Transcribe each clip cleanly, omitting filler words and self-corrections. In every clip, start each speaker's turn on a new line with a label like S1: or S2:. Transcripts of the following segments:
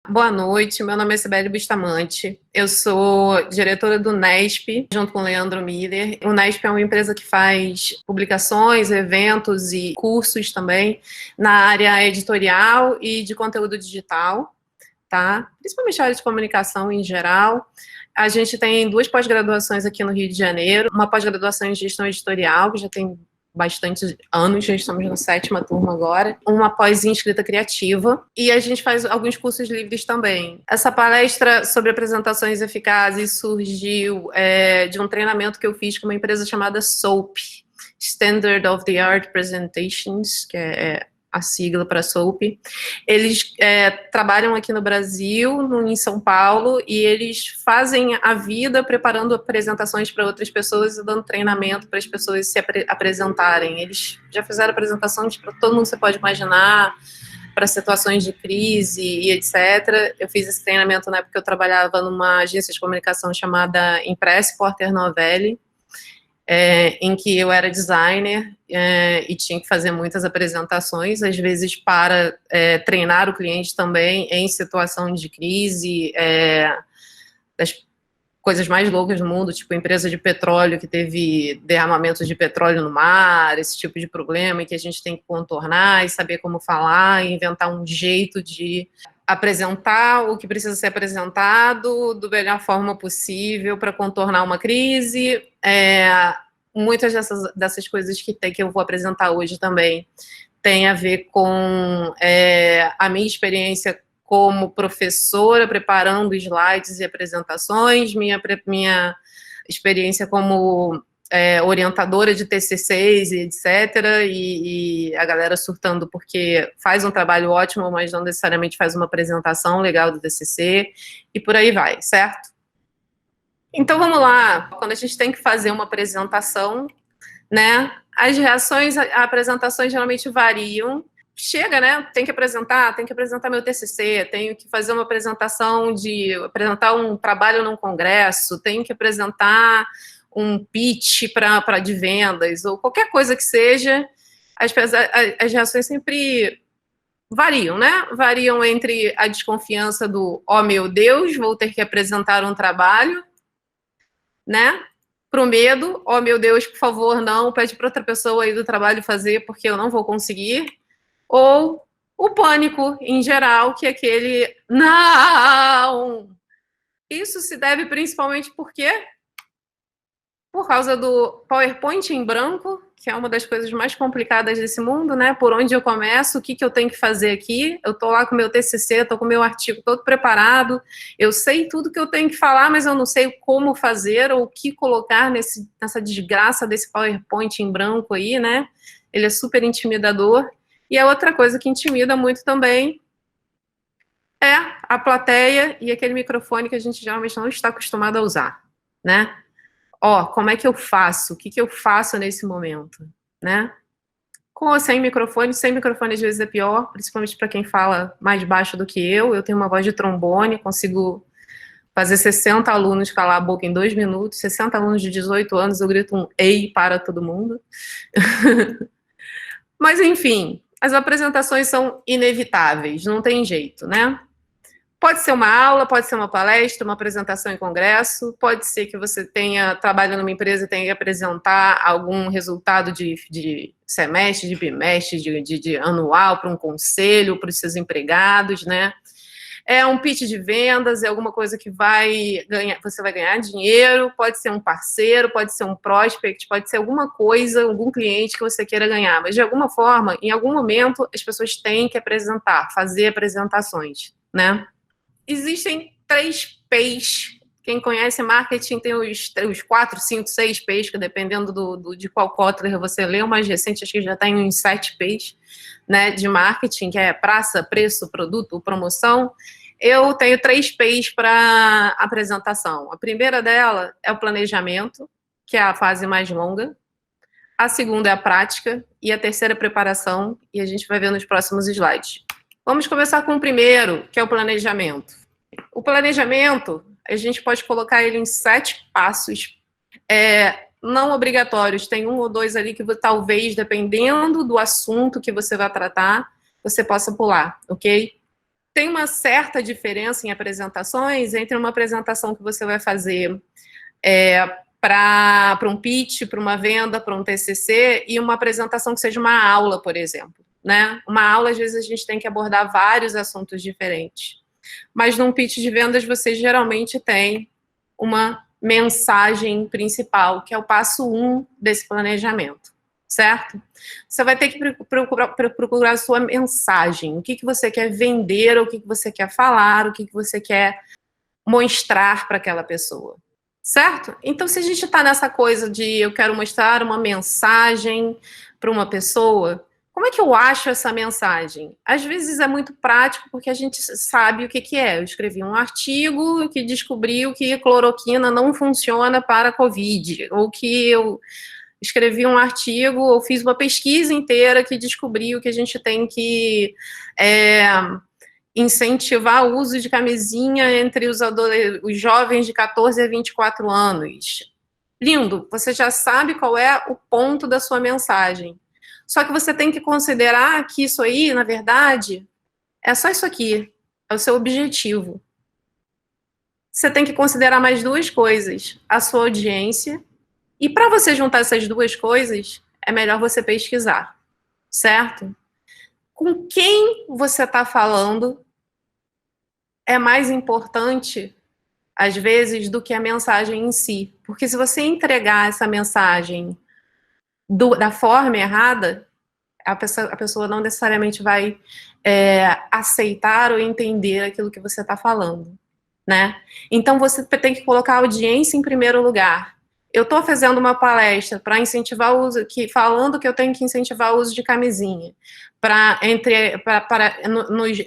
S1: Boa noite, meu nome é Sibeli Bustamante, eu sou diretora do Nesp, junto com o Leandro Miller. O Nesp é uma empresa que faz publicações, eventos e cursos também na área editorial e de conteúdo digital, tá? Principalmente a área de comunicação em geral. A gente tem 2 pós-graduações aqui no Rio de Janeiro, uma pós-graduação em gestão editorial, que já tem bastante anos, já estamos na 7ª turma agora, uma pós em escrita criativa, e a gente faz alguns cursos livres também. Essa palestra sobre apresentações eficazes surgiu de um treinamento que eu fiz com uma empresa chamada SOAP, Standard of the Art Presentations, que é a sigla para SOAP. Eles trabalham aqui no Brasil, em São Paulo, e eles fazem a vida preparando apresentações para outras pessoas e dando treinamento para as pessoas se apresentarem. Eles já fizeram apresentações para todo mundo que você pode imaginar, para situações de crise e etc. Eu fiz esse treinamento na época que eu trabalhava numa agência de comunicação chamada Impress Porter Novelli, em que eu era designer e tinha que fazer muitas apresentações, às vezes para treinar o cliente também em situação de crise, das coisas mais loucas do mundo, tipo empresa de petróleo que teve derramamento de petróleo no mar, esse tipo de problema que a gente tem que contornar e saber como falar e inventar um jeito de apresentar o que precisa ser apresentado da melhor forma possível para contornar uma crise. Muitas dessas coisas que eu vou apresentar hoje também tem a ver com a minha experiência como professora, preparando slides e apresentações, minha experiência como orientadora de TCCs e etc., e a galera surtando porque faz um trabalho ótimo, mas não necessariamente faz uma apresentação legal do TCC, e por aí vai, certo? Então, vamos lá. Quando a gente tem que fazer uma apresentação, né, as reações a apresentações geralmente variam. Chega, né, tenho que apresentar meu TCC, tenho que fazer uma apresentação apresentar um trabalho num congresso, tenho que apresentar um pitch de vendas, ou qualquer coisa que seja, as reações sempre variam, né? Variam entre a desconfiança do, oh meu Deus, vou ter que apresentar um trabalho, né? Para o medo, oh meu Deus, por favor, não, pede para outra pessoa aí do trabalho fazer, porque eu não vou conseguir. Ou o pânico, em geral, que é aquele, não! Isso se deve principalmente por quê? Por causa do PowerPoint em branco, que é uma das coisas mais complicadas desse mundo, né? Por onde eu começo, o que eu tenho que fazer aqui? Eu estou lá com o meu TCC, estou com o meu artigo todo preparado, eu sei tudo que eu tenho que falar, mas eu não sei como fazer ou o que colocar nessa desgraça desse PowerPoint em branco aí, né? Ele é super intimidador. E a outra coisa que intimida muito também é a plateia e aquele microfone que a gente geralmente não está acostumado a usar, né? Como é que eu faço? O que eu faço nesse momento, né? Com ou sem microfone às vezes é pior, principalmente para quem fala mais baixo do que eu. Eu tenho uma voz de trombone, consigo fazer 60 alunos calar a boca em 2 minutos, 60 alunos de 18 anos, eu grito um ei para todo mundo. Mas, enfim, as apresentações são inevitáveis, não tem jeito, né? Pode ser uma aula, pode ser uma palestra, uma apresentação em congresso, pode ser que você trabalha numa empresa e tenha que apresentar algum resultado de semestre, de bimestre, de anual para um conselho, para os seus empregados, né? É um pitch de vendas, é alguma coisa que você vai ganhar dinheiro, pode ser um parceiro, pode ser um prospect, pode ser alguma coisa, algum cliente que você queira ganhar, mas de alguma forma, em algum momento, as pessoas têm que apresentar, fazer apresentações, né? Existem 3 P's. Quem conhece marketing tem os 4, 5, 6 P's, que dependendo de qual Kotler você lê, o mais recente acho que já tem uns 7 P's, né, de marketing, que é praça, preço, produto, promoção. Eu tenho 3 P's para apresentação. A primeira dela é o planejamento, que é a fase mais longa. A segunda é a prática e a terceira é a preparação, e a gente vai ver nos próximos slides. Vamos começar com o primeiro, que é o planejamento. O planejamento, a gente pode colocar ele em 7 passos, não obrigatórios. Tem 1 ou 2 ali que talvez, dependendo do assunto que você vai tratar, você possa pular, ok? Tem uma certa diferença em apresentações entre uma apresentação que você vai fazer para um pitch, para uma venda, para um TCC, e uma apresentação que seja uma aula, por exemplo, né? Uma aula, às vezes, a gente tem que abordar vários assuntos diferentes. Mas num pitch de vendas, você geralmente tem uma mensagem principal, que é o passo 1 desse planejamento, certo? Você vai ter que procurar a sua mensagem, o que você quer vender, o que você quer falar, o que você quer mostrar para aquela pessoa, certo? Então, se a gente está nessa coisa de eu quero mostrar uma mensagem para uma pessoa, como é que eu acho essa mensagem? Às vezes é muito prático, porque a gente sabe o que é. Eu escrevi um artigo que descobriu que cloroquina não funciona para a Covid, ou que eu escrevi um artigo, ou fiz uma pesquisa inteira que descobriu que a gente tem que incentivar o uso de camisinha entre os jovens de 14 a 24 anos. Lindo, você já sabe qual é o ponto da sua mensagem. Só que você tem que considerar que isso aí, na verdade, é só isso aqui, é o seu objetivo. Você tem que considerar mais 2 coisas, a sua audiência, e para você juntar essas 2 coisas, é melhor você pesquisar, certo? Com quem você está falando é mais importante, às vezes, do que a mensagem em si. Porque se você entregar essa mensagem da forma errada, a pessoa não necessariamente vai aceitar ou entender aquilo que você está falando, né? Então, você tem que colocar a audiência em primeiro lugar. Eu estou fazendo uma palestra para incentivar o uso, falando que eu tenho que incentivar o uso de camisinha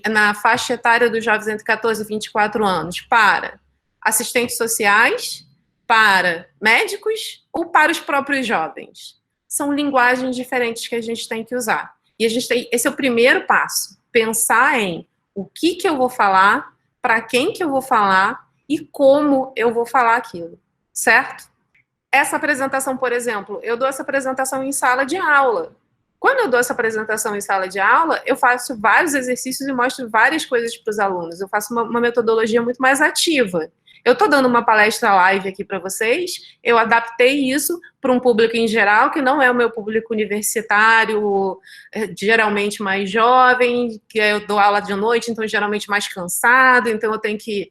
S1: na faixa etária dos jovens entre 14 e 24 anos, para assistentes sociais, para médicos ou para os próprios jovens. São linguagens diferentes que a gente tem que usar. E esse é o primeiro passo, pensar em o que eu vou falar, para quem que eu vou falar e como eu vou falar aquilo, certo? Essa apresentação, por exemplo, eu dou essa apresentação em sala de aula. Quando eu dou essa apresentação em sala de aula, eu faço vários exercícios e mostro várias coisas para os alunos. Eu faço uma metodologia muito mais ativa. Eu estou dando uma palestra live aqui para vocês, eu adaptei isso para um público em geral, que não é o meu público universitário, geralmente mais jovem, que eu dou aula de noite, então geralmente mais cansado, então eu tenho que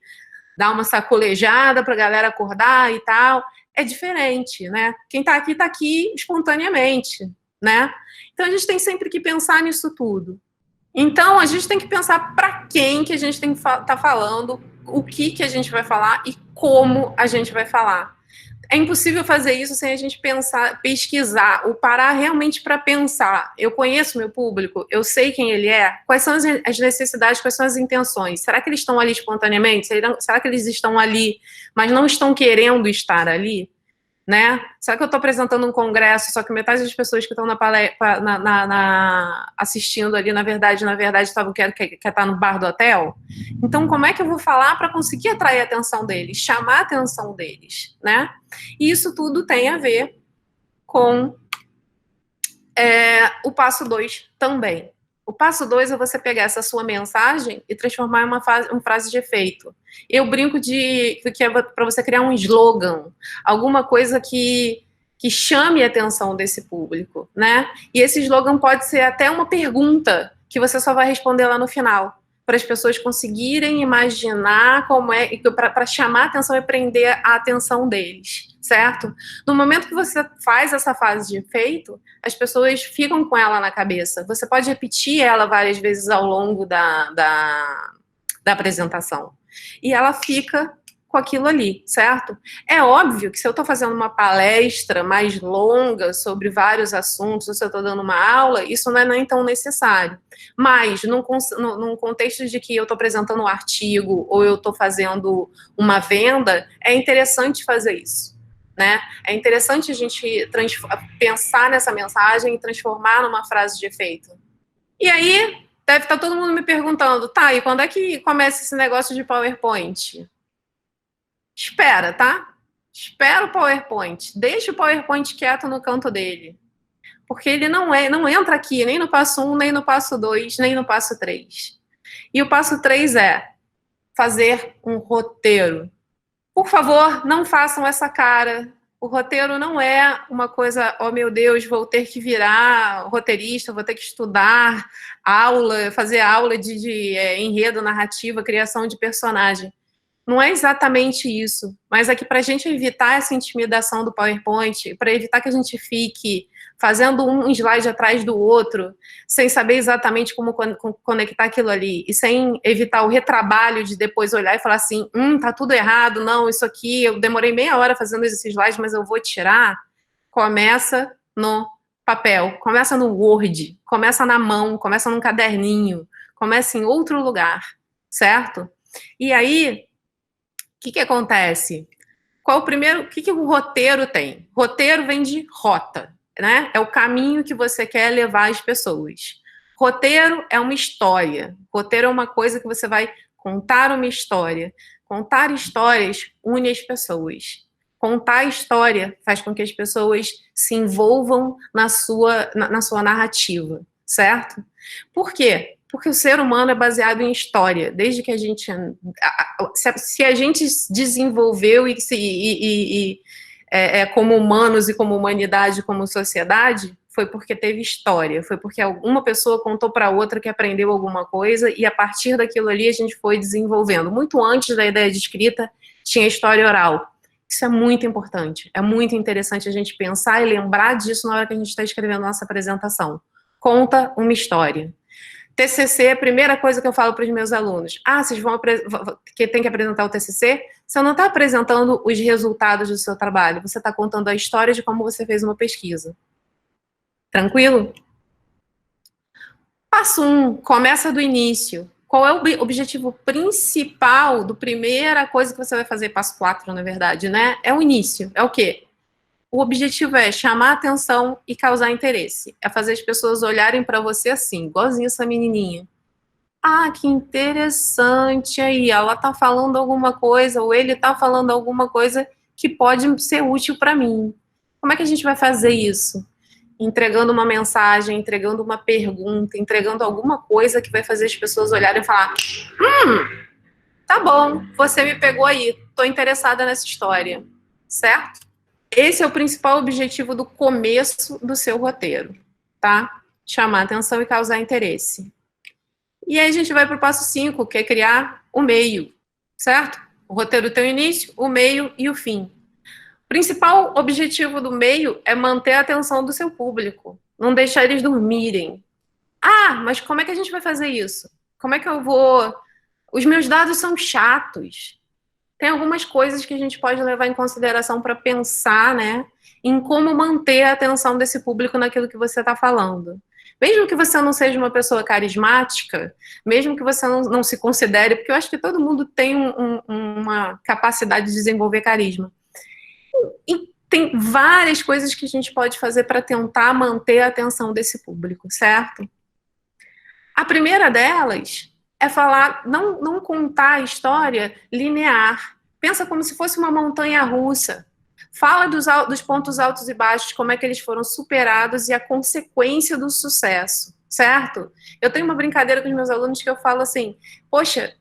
S1: dar uma sacolejada para a galera acordar e tal. É diferente, né? Quem está aqui espontaneamente, né? Então, a gente tem sempre que pensar nisso tudo. Então, a gente tem que pensar para quem que a gente tem que tá falando, o que a gente vai falar e como a gente vai falar. É impossível fazer isso sem a gente pesquisar, ou parar realmente para pensar. Eu conheço meu público, eu sei quem ele é, quais são as necessidades, quais são as intenções. Será que eles estão ali espontaneamente? Será que eles estão ali, mas não estão querendo estar ali? Né? Será que eu estou apresentando um congresso, só que metade das pessoas que estão assistindo ali, na verdade, quer estar no bar do hotel? Então, como é que eu vou falar para conseguir atrair a atenção deles, chamar a atenção deles, né? E isso tudo tem a ver com o passo 2 também. O passo 2 é você pegar essa sua mensagem e transformar em uma frase de efeito. Eu brinco que é para você criar um slogan, alguma coisa que chame a atenção desse público, né? E esse slogan pode ser até uma pergunta que você só vai responder lá no final, para as pessoas conseguirem imaginar como é, para chamar a atenção e prender a atenção deles, certo? No momento que você faz essa fase de efeito, as pessoas ficam com ela na cabeça. Você pode repetir ela várias vezes ao longo da apresentação. E ela fica com aquilo ali, certo? É óbvio que se eu estou fazendo uma palestra mais longa sobre vários assuntos, ou se eu estou dando uma aula, isso não é nem tão necessário. Mas, num contexto de que eu estou apresentando um artigo, ou eu estou fazendo uma venda, é interessante fazer isso, né? É interessante a gente pensar nessa mensagem e transformar numa frase de efeito. E aí, Deve estar todo mundo me perguntando, tá, e quando é que começa esse negócio de PowerPoint? Espera, tá? Espera o PowerPoint. Deixa o PowerPoint quieto no canto dele. Porque ele não entra aqui nem no passo 1, nem no passo 2, nem no passo 3. E o passo 3 é fazer um roteiro. Por favor, não façam essa cara. O roteiro não é uma coisa, oh meu Deus, vou ter que virar roteirista, vou ter que estudar aula, fazer aula de enredo, narrativa, criação de personagem. Não é exatamente isso, mas é que para a gente evitar essa intimidação do PowerPoint, para evitar que a gente fique fazendo um slide atrás do outro, sem saber exatamente como conectar aquilo ali, e sem evitar o retrabalho de depois olhar e falar assim, tá tudo errado, não, isso aqui, eu demorei meia hora fazendo esse slide, mas eu vou tirar. Começa no papel, começa no Word, começa na mão, começa num caderninho, começa em outro lugar, certo? E aí, o que acontece? Qual o primeiro? O que o roteiro tem? Roteiro vem de rota, né? É o caminho que você quer levar as pessoas. Roteiro é uma história. Roteiro é uma coisa que você vai contar uma história. Contar histórias une as pessoas. Contar história faz com que as pessoas se envolvam na sua narrativa, certo? Por quê? Porque o ser humano é baseado em história. Desde que a gente... Se a gente desenvolveu como humanos e como humanidade, como sociedade, foi porque teve história. Foi porque alguma pessoa contou para outra que aprendeu alguma coisa e a partir daquilo ali a gente foi desenvolvendo. Muito antes da ideia de escrita, tinha história oral. Isso é muito importante. É muito interessante a gente pensar e lembrar disso na hora que a gente está escrevendo nossa apresentação. Conta uma história. TCC, a primeira coisa que eu falo para os meus alunos, vocês que tem que apresentar o TCC, você não está apresentando os resultados do seu trabalho, você está contando a história de como você fez uma pesquisa. Tranquilo? Passo 1, começa do início. Qual é o objetivo principal do primeira coisa que você vai fazer? Passo 4, na verdade, né? É o início. É o quê? O objetivo é chamar atenção e causar interesse. É fazer as pessoas olharem para você assim, igualzinho essa menininha. Que interessante aí, ela tá falando alguma coisa, ou ele tá falando alguma coisa que pode ser útil para mim. Como é que a gente vai fazer isso? Entregando uma mensagem, entregando uma pergunta, entregando alguma coisa que vai fazer as pessoas olharem e falar, tá bom, você me pegou aí, tô interessada nessa história, certo? Esse é o principal objetivo do começo do seu roteiro, tá? Chamar atenção e causar interesse. E aí a gente vai para o passo 5, que é criar o meio, certo? O roteiro tem o início, o meio e o fim. O principal objetivo do meio é manter a atenção do seu público, não deixar eles dormirem. Mas como é que a gente vai fazer isso? Como é que eu vou... Os meus dados são chatos. Tem algumas coisas que a gente pode levar em consideração para pensar, né, em como manter a atenção desse público naquilo que você está falando. Mesmo que você não seja uma pessoa carismática, mesmo que você não se considere, porque eu acho que todo mundo tem uma capacidade de desenvolver carisma. E tem várias coisas que a gente pode fazer para tentar manter a atenção desse público, certo? A primeira delas é falar, não contar a história linear. Pensa como se fosse uma montanha russa. Fala dos pontos altos e baixos, como é que eles foram superados e a consequência do sucesso, certo? Eu tenho uma brincadeira com os meus alunos que eu falo assim, poxa,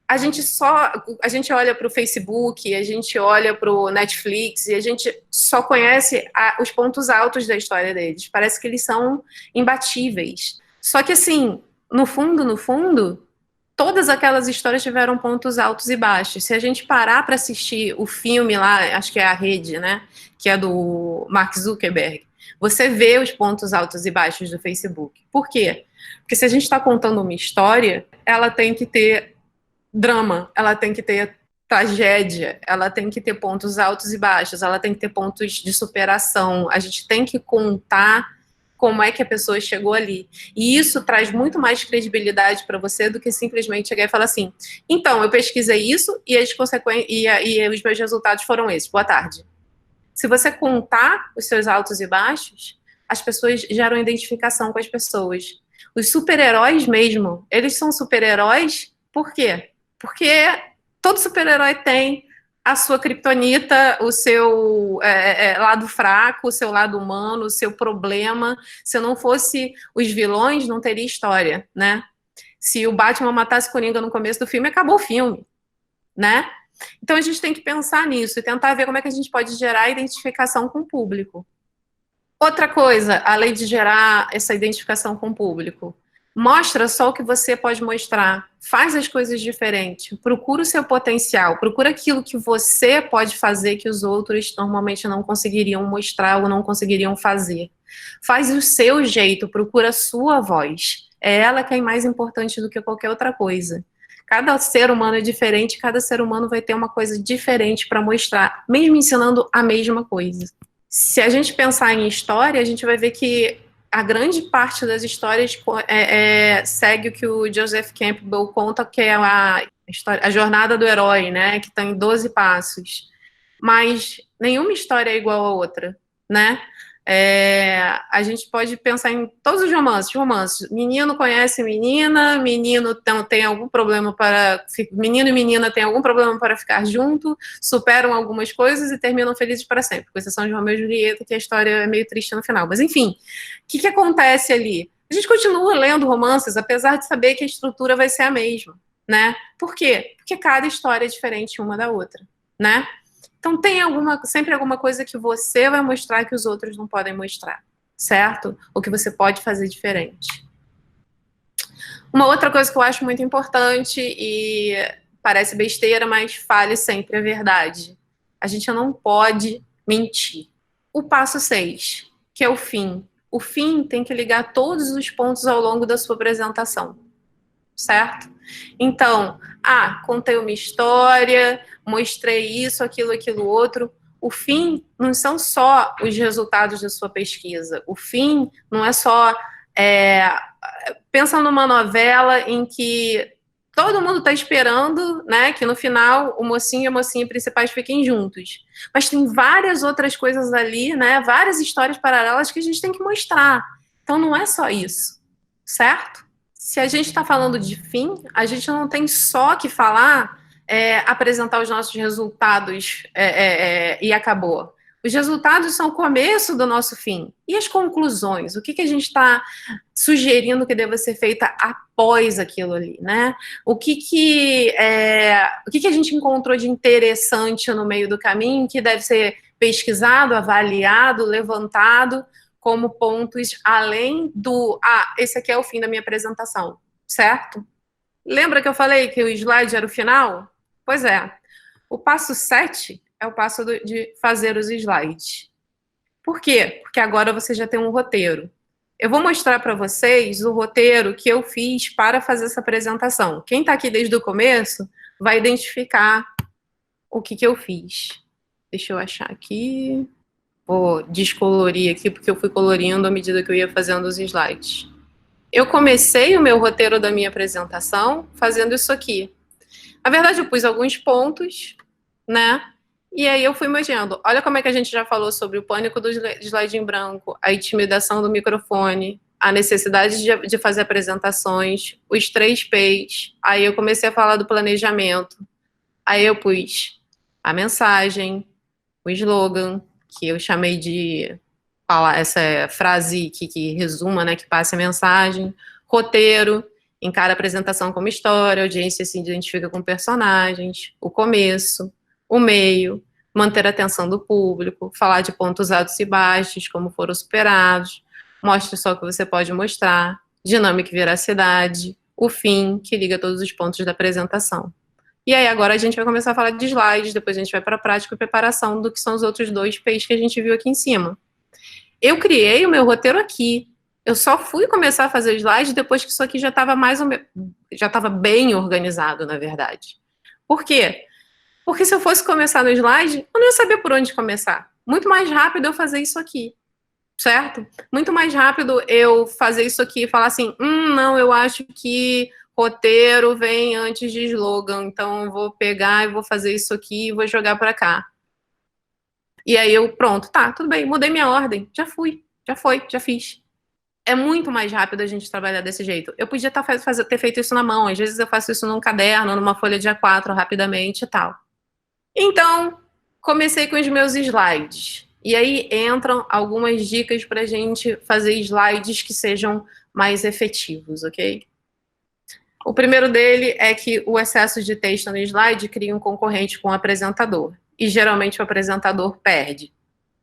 S1: a gente olha para o Facebook, a gente olha para o Netflix e a gente só conhece os pontos altos da história deles. Parece que eles são imbatíveis. Só que assim, no fundo, todas aquelas histórias tiveram pontos altos e baixos. Se a gente parar para assistir o filme lá, acho que é A Rede, né? Que é do Mark Zuckerberg, você vê os pontos altos e baixos do Facebook. Por quê? Porque se a gente está contando uma história, ela tem que ter drama, ela tem que ter tragédia, ela tem que ter pontos altos e baixos, ela tem que ter pontos de superação. A gente tem que contar como é que a pessoa chegou ali. E isso traz muito mais credibilidade para você do que simplesmente chegar e falar assim, então, eu pesquisei isso e os meus resultados foram esses. Boa tarde. Se você contar os seus altos e baixos, as pessoas geram identificação com as pessoas. Os super-heróis mesmo, eles são super-heróis por quê? Porque todo super-herói tem a sua criptonita, o seu lado fraco, o seu lado humano, o seu problema. Se não fosse os vilões, não teria história, né? Se o Batman matasse Coringa no começo do filme, acabou o filme, né? Então a gente tem que pensar nisso e tentar ver como é que a gente pode gerar identificação com o público. Outra coisa, além de gerar essa identificação com o público, mostra só o que você pode mostrar, faz as coisas diferentes, procura o seu potencial, procura aquilo que você pode fazer que os outros normalmente não conseguiriam mostrar ou não conseguiriam fazer. Faz o seu jeito, procura a sua voz. É ela que é mais importante do que qualquer outra coisa. Cada ser humano é diferente, cada ser humano vai ter uma coisa diferente para mostrar, mesmo ensinando a mesma coisa. Se a gente pensar em história, a gente vai ver que a grande parte das histórias segue o que o Joseph Campbell conta, que é a jornada do herói, né? Que está em 12 passos. Mas nenhuma história é igual a outra, né? A gente pode pensar em todos os romances. Menino conhece menina, menino tem algum problema menino e menina tem algum problema para ficar junto, superam algumas coisas e terminam felizes para sempre. Com exceção de Romeu e Julieta, que a história é meio triste no final. Mas enfim, o que acontece ali? A gente continua lendo romances, apesar de saber que a estrutura vai ser a mesma, né? Por quê? Porque cada história é diferente uma da outra, né? Então tem sempre alguma coisa que você vai mostrar que os outros não podem mostrar, certo? Ou que você pode fazer diferente. Uma outra coisa que eu acho muito importante e parece besteira, mas fale sempre a verdade. A gente não pode mentir. O passo 6, que é o fim. O fim tem que ligar todos os pontos ao longo da sua apresentação, certo? Então, contei uma história, mostrei isso, aquilo, outro. O fim não são só os resultados da sua pesquisa. O fim não é só... pensa numa novela em que todo mundo está esperando, né, que no final o mocinho e a mocinha principais fiquem juntos. Mas tem várias outras coisas ali, né, várias histórias paralelas que a gente tem que mostrar. Então não é só isso, certo? Se a gente está falando de fim, a gente não tem só que falar, apresentar os nossos resultados e acabou. Os resultados são o começo do nosso fim. E as conclusões? O que a gente está sugerindo que deva ser feita após aquilo ali, né? O que a gente encontrou de interessante no meio do caminho que deve ser pesquisado, avaliado, levantado como pontos além do esse aqui é o fim da minha apresentação, certo? Lembra que eu falei que o slide era o final? Pois é. O passo 7 é o passo de fazer os slides. Por quê? Porque agora você já tem um roteiro. Eu vou mostrar para vocês o roteiro que eu fiz para fazer essa apresentação. Quem está aqui desde o começo vai identificar o que eu fiz. Deixa eu achar aqui. Vou descolorir aqui, porque eu fui colorindo à medida que eu ia fazendo os slides. Eu comecei o meu roteiro da minha apresentação fazendo isso aqui. Na verdade, eu pus alguns pontos, né? E aí eu fui imaginando. Olha como é que a gente já falou sobre o pânico do slide em branco, a intimidação do microfone, a necessidade de fazer apresentações, os 3 P's. Aí eu comecei a falar do planejamento. Aí eu pus a mensagem, o slogan, que eu chamei de falar essa frase que resuma, né, que passe a mensagem, roteiro, encara a apresentação como história, a audiência se identifica com personagens, o começo, o meio, manter a atenção do público, falar de pontos altos e baixos, como foram superados, mostre só o que você pode mostrar, dinâmica e veracidade, o fim, que liga todos os pontos da apresentação. E aí agora a gente vai começar a falar de slides, depois a gente vai para a prática e preparação do que são os outros 2 P's que a gente viu aqui em cima. Eu criei o meu roteiro aqui. Eu só fui começar a fazer slides depois que isso aqui já estava já estava bem organizado, na verdade. Por quê? Porque se eu fosse começar no slide, eu não ia saber por onde começar. Muito mais rápido eu fazer isso aqui, certo? Muito mais rápido eu fazer isso aqui e falar assim, não, eu acho que roteiro vem antes de slogan, então eu vou pegar e vou fazer isso aqui e vou jogar para cá. E aí eu, pronto, tá, tudo bem, mudei minha ordem, já fui, já foi, já fiz. é muito mais rápido a gente trabalhar desse jeito. Eu podia ter feito isso na mão, às vezes eu faço isso num caderno, numa folha de A4, rapidamente e tal. Então, comecei com os meus slides. E aí entram algumas dicas para a gente fazer slides que sejam mais efetivos, ok? O primeiro dele é que o excesso de texto no slide cria um concorrente com o apresentador. E geralmente o apresentador perde,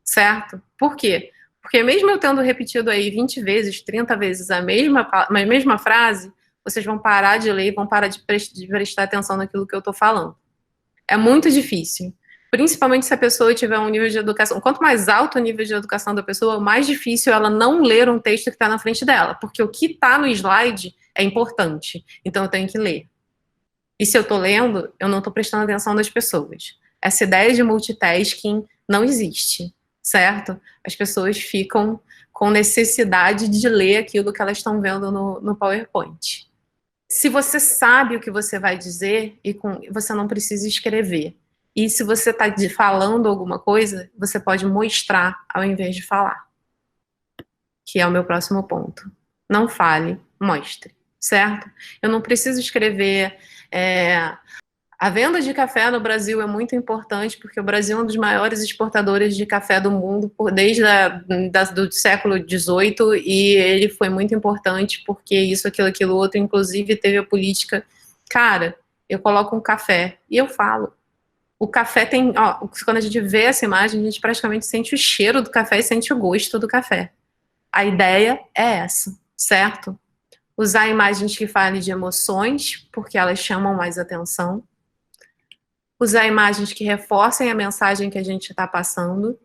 S1: certo? Por quê? Porque mesmo eu tendo repetido aí 20 vezes, 30 vezes a mesma frase, vocês vão parar de ler e vão parar de prestar atenção naquilo que eu estou falando. É muito difícil. Principalmente se a pessoa tiver um nível de educação. Quanto mais alto o nível de educação da pessoa, mais difícil ela não ler um texto que está na frente dela. Porque o que está no slide é importante. Então eu tenho que ler. E se eu estou lendo, eu não estou prestando atenção nas pessoas. Essa ideia de multitasking não existe, certo? As pessoas ficam com necessidade de ler aquilo que elas estão vendo no PowerPoint. Se você sabe o que você vai dizer, você não precisa escrever. E se você está falando alguma coisa, você pode mostrar ao invés de falar. Que é o meu próximo ponto. Não fale, mostre, certo? Eu não preciso escrever... A venda de café no Brasil é muito importante, porque o Brasil é um dos maiores exportadores de café do mundo desde do século XVIII, e ele foi muito importante porque isso, aquilo, outro, inclusive teve a política, cara, eu coloco um café e eu falo. O café tem, quando a gente vê essa imagem, a gente praticamente sente o cheiro do café e sente o gosto do café. A ideia é essa, certo? Usar imagens que falem de emoções, porque elas chamam mais atenção. Usar imagens que reforcem a mensagem que a gente está passando.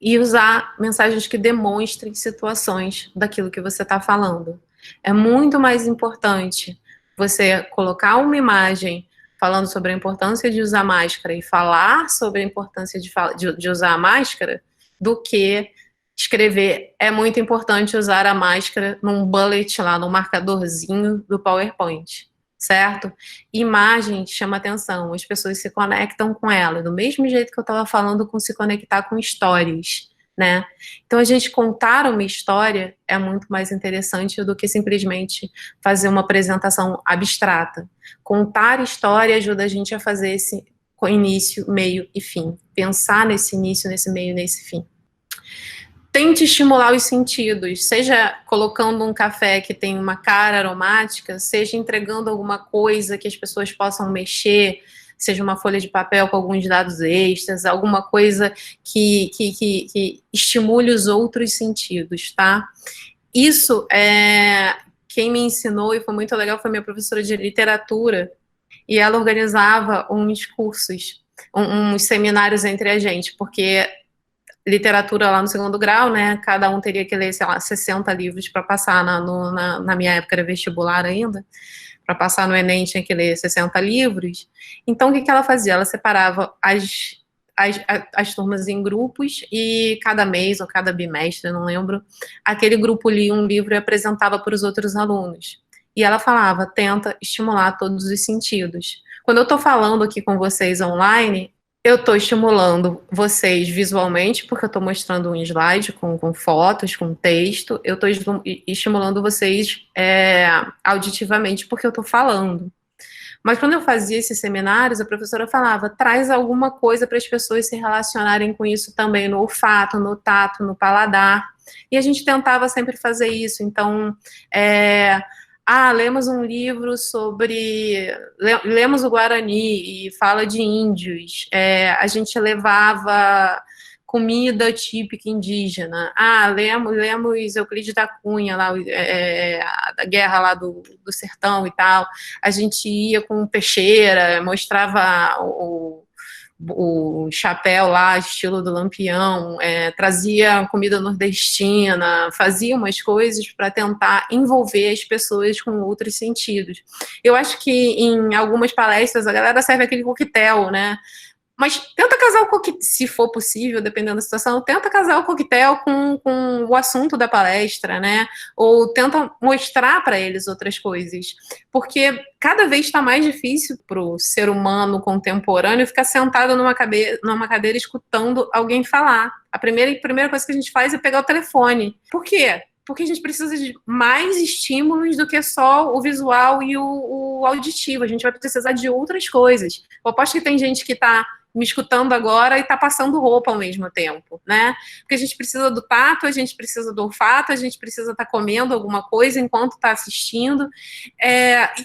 S1: E usar mensagens que demonstrem situações daquilo que você está falando. É muito mais importante você colocar uma imagem falando sobre a importância de usar máscara e falar sobre a importância de usar a máscara do que escrever. É muito importante usar a máscara num bullet lá, num marcadorzinho do PowerPoint, certo? Imagem chama atenção, as pessoas se conectam com ela, do mesmo jeito que eu estava falando com se conectar com histórias, né? Então, a gente contar uma história é muito mais interessante do que simplesmente fazer uma apresentação abstrata. Contar história ajuda a gente a fazer esse início, meio e fim. Pensar nesse início, nesse meio, nesse fim. Tente estimular os sentidos, seja colocando um café que tem uma cara aromática, seja entregando alguma coisa que as pessoas possam mexer, seja uma folha de papel com alguns dados extras, alguma coisa que estimule os outros sentidos, tá? Isso quem me ensinou, e foi muito legal, foi minha professora de literatura, e ela organizava uns cursos, uns seminários entre a gente, porque literatura lá no segundo grau, né, cada um teria que ler, sei lá, 60 livros para passar, na minha época era vestibular ainda, para passar no Enem tinha que ler 60 livros. Então, o que ela fazia? Ela separava as turmas em grupos e cada mês ou cada bimestre, não lembro, aquele grupo lia um livro e apresentava para os outros alunos. E ela falava, tenta estimular todos os sentidos. Quando eu estou falando aqui com vocês online, eu estou estimulando vocês visualmente, porque eu estou mostrando um slide com fotos, com texto. Eu estou estimulando vocês auditivamente, porque eu estou falando. Mas quando eu fazia esses seminários, a professora falava, traz alguma coisa para as pessoas se relacionarem com isso também, no olfato, no tato, no paladar. E a gente tentava sempre fazer isso. Então, lemos um livro sobre... Lemos o Guarani e fala de índios. A gente levava comida típica indígena. Lemos Euclides da Cunha, lá, da guerra lá do sertão e tal. A gente ia com peixeira, mostrava o chapéu lá, estilo do Lampião, trazia comida nordestina, fazia umas coisas para tentar envolver as pessoas com outros sentidos. Eu acho que em algumas palestras a galera serve aquele coquetel, né? Mas tenta casar o coquetel, se for possível, dependendo da situação, tenta casar o coquetel com o assunto da palestra, né? Ou tenta mostrar para eles outras coisas. Porque cada vez está mais difícil para o ser humano contemporâneo ficar sentado numa cadeira escutando alguém falar. A primeira coisa que a gente faz é pegar o telefone. Por quê? Porque a gente precisa de mais estímulos do que só o visual e o auditivo. A gente vai precisar de outras coisas. Eu aposto que tem gente que está me escutando agora e está passando roupa ao mesmo tempo, né? Porque a gente precisa do tato, a gente precisa do olfato, a gente precisa estar comendo alguma coisa enquanto está assistindo.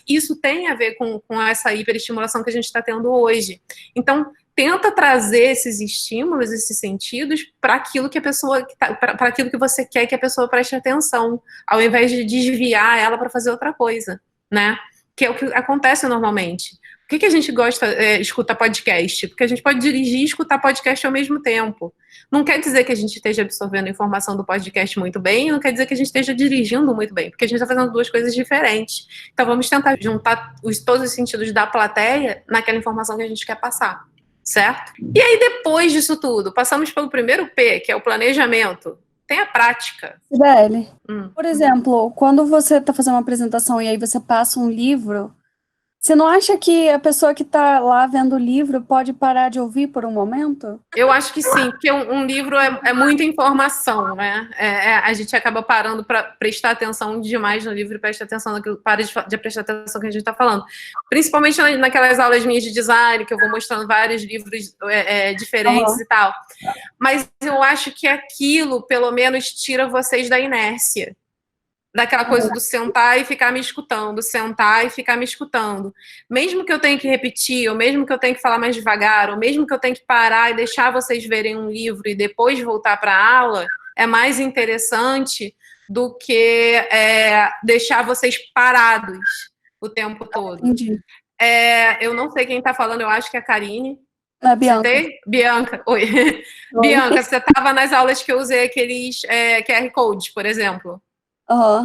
S1: Isso tem a ver com essa hiperestimulação que a gente está tendo hoje. Então, tenta trazer esses estímulos, esses sentidos, para aquilo que a pessoa, para aquilo que você quer que a pessoa preste atenção, ao invés de desviar ela para fazer outra coisa, né? Que é o que acontece normalmente. Por que a gente gosta, escuta podcast? Porque a gente pode dirigir e escutar podcast ao mesmo tempo. Não quer dizer que a gente esteja absorvendo a informação do podcast muito bem, não quer dizer que a gente esteja dirigindo muito bem, porque a gente está fazendo duas coisas diferentes. Então vamos tentar juntar todos os sentidos da plateia naquela informação que a gente quer passar, certo? E aí depois disso tudo, passamos pelo primeiro P, que é o planejamento. Tem a prática.
S2: Sibeli, por exemplo, quando você está fazendo uma apresentação e aí você passa um livro, você não acha que a pessoa que está lá vendo o livro pode parar de ouvir por um momento?
S1: Eu acho que sim, porque um livro é muita informação, né? A gente acaba parando para prestar atenção demais no livro e presta atenção naquilo, para de prestar atenção no que a gente está falando. Principalmente naquelas aulas minhas de design, que eu vou mostrando vários livros diferentes e tal. Mas eu acho que aquilo, pelo menos, tira vocês da inércia. Daquela coisa do sentar e ficar me escutando, sentar e ficar me escutando. Mesmo que eu tenha que repetir, ou mesmo que eu tenha que falar mais devagar, ou mesmo que eu tenha que parar e deixar vocês verem um livro e depois voltar para a aula, é mais interessante do que deixar vocês parados o tempo todo.
S2: Entendi.
S1: Eu não sei quem está falando, eu acho que é a Karine.
S2: É a Bianca.
S1: Bianca, oi. Bianca, você estava nas aulas que eu usei aqueles QR Codes, por exemplo?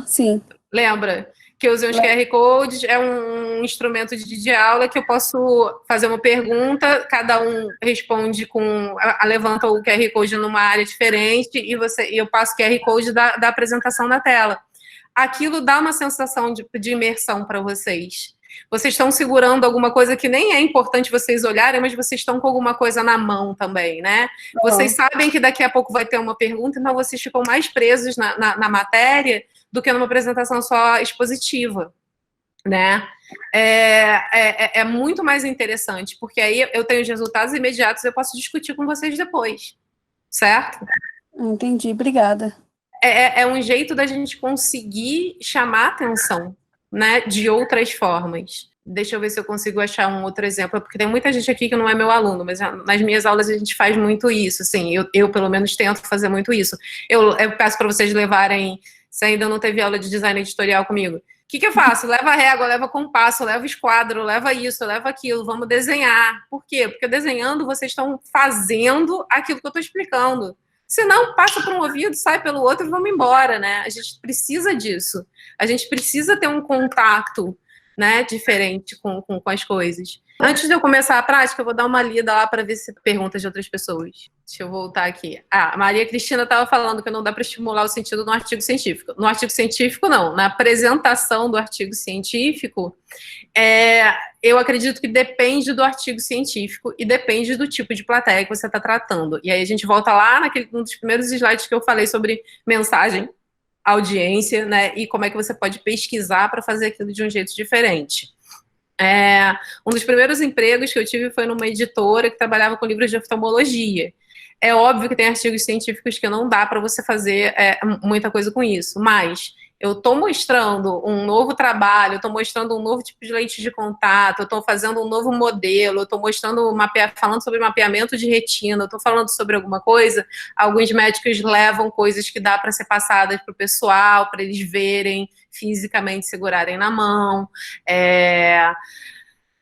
S2: Sim.
S1: Lembra? Que eu usei os QR Codes, é um instrumento de aula que eu posso fazer uma pergunta, cada um responde levanta o QR Code numa área diferente e eu passo o QR Code da apresentação na tela. Aquilo dá uma sensação de imersão para vocês. Vocês estão segurando alguma coisa que nem é importante vocês olharem, mas vocês estão com alguma coisa na mão também, né? Vocês sabem que daqui a pouco vai ter uma pergunta, então vocês ficam mais presos na matéria do que numa apresentação só expositiva, né? É muito mais interessante, porque aí eu tenho os resultados imediatos e eu posso discutir com vocês depois, certo?
S2: Entendi, obrigada.
S1: É um jeito da gente conseguir chamar atenção, né, de outras formas. Deixa eu ver se eu consigo achar um outro exemplo, porque tem muita gente aqui que não é meu aluno, mas nas minhas aulas a gente faz muito isso, assim, eu pelo menos tento fazer muito isso. Eu peço para vocês levarem, se ainda não teve aula de design editorial comigo, o que eu faço? Leva régua, leva compasso, leva esquadro, leva isso, leva aquilo, vamos desenhar. Por quê? Porque desenhando vocês estão fazendo aquilo que eu estou explicando. Se não, passa por um ouvido, sai pelo outro e vamos embora, né? A gente precisa disso. A gente precisa ter um contato, né, diferente com as coisas. Antes de eu começar a prática, eu vou dar uma lida lá para ver se perguntas de outras pessoas. Deixa eu voltar aqui. A Maria Cristina estava falando que não dá para estimular o sentido no artigo científico. No artigo científico, não. Na apresentação do artigo científico, eu acredito que depende do artigo científico e depende do tipo de plateia que você está tratando. E aí a gente volta lá um dos primeiros slides que eu falei sobre mensagem, audiência, né, e como é que você pode pesquisar para fazer aquilo de um jeito diferente. Um dos primeiros empregos que eu tive foi numa editora que trabalhava com livros de oftalmologia. É óbvio que tem artigos científicos que não dá para você fazer muita coisa com isso, mas eu estou mostrando um novo trabalho, eu estou mostrando um novo tipo de lente de contato, eu estou fazendo um novo modelo, eu estou mostrando, falando sobre mapeamento de retina, eu estou falando sobre alguma coisa, alguns médicos levam coisas que dá para ser passadas para o pessoal, para eles verem, fisicamente segurarem na mão.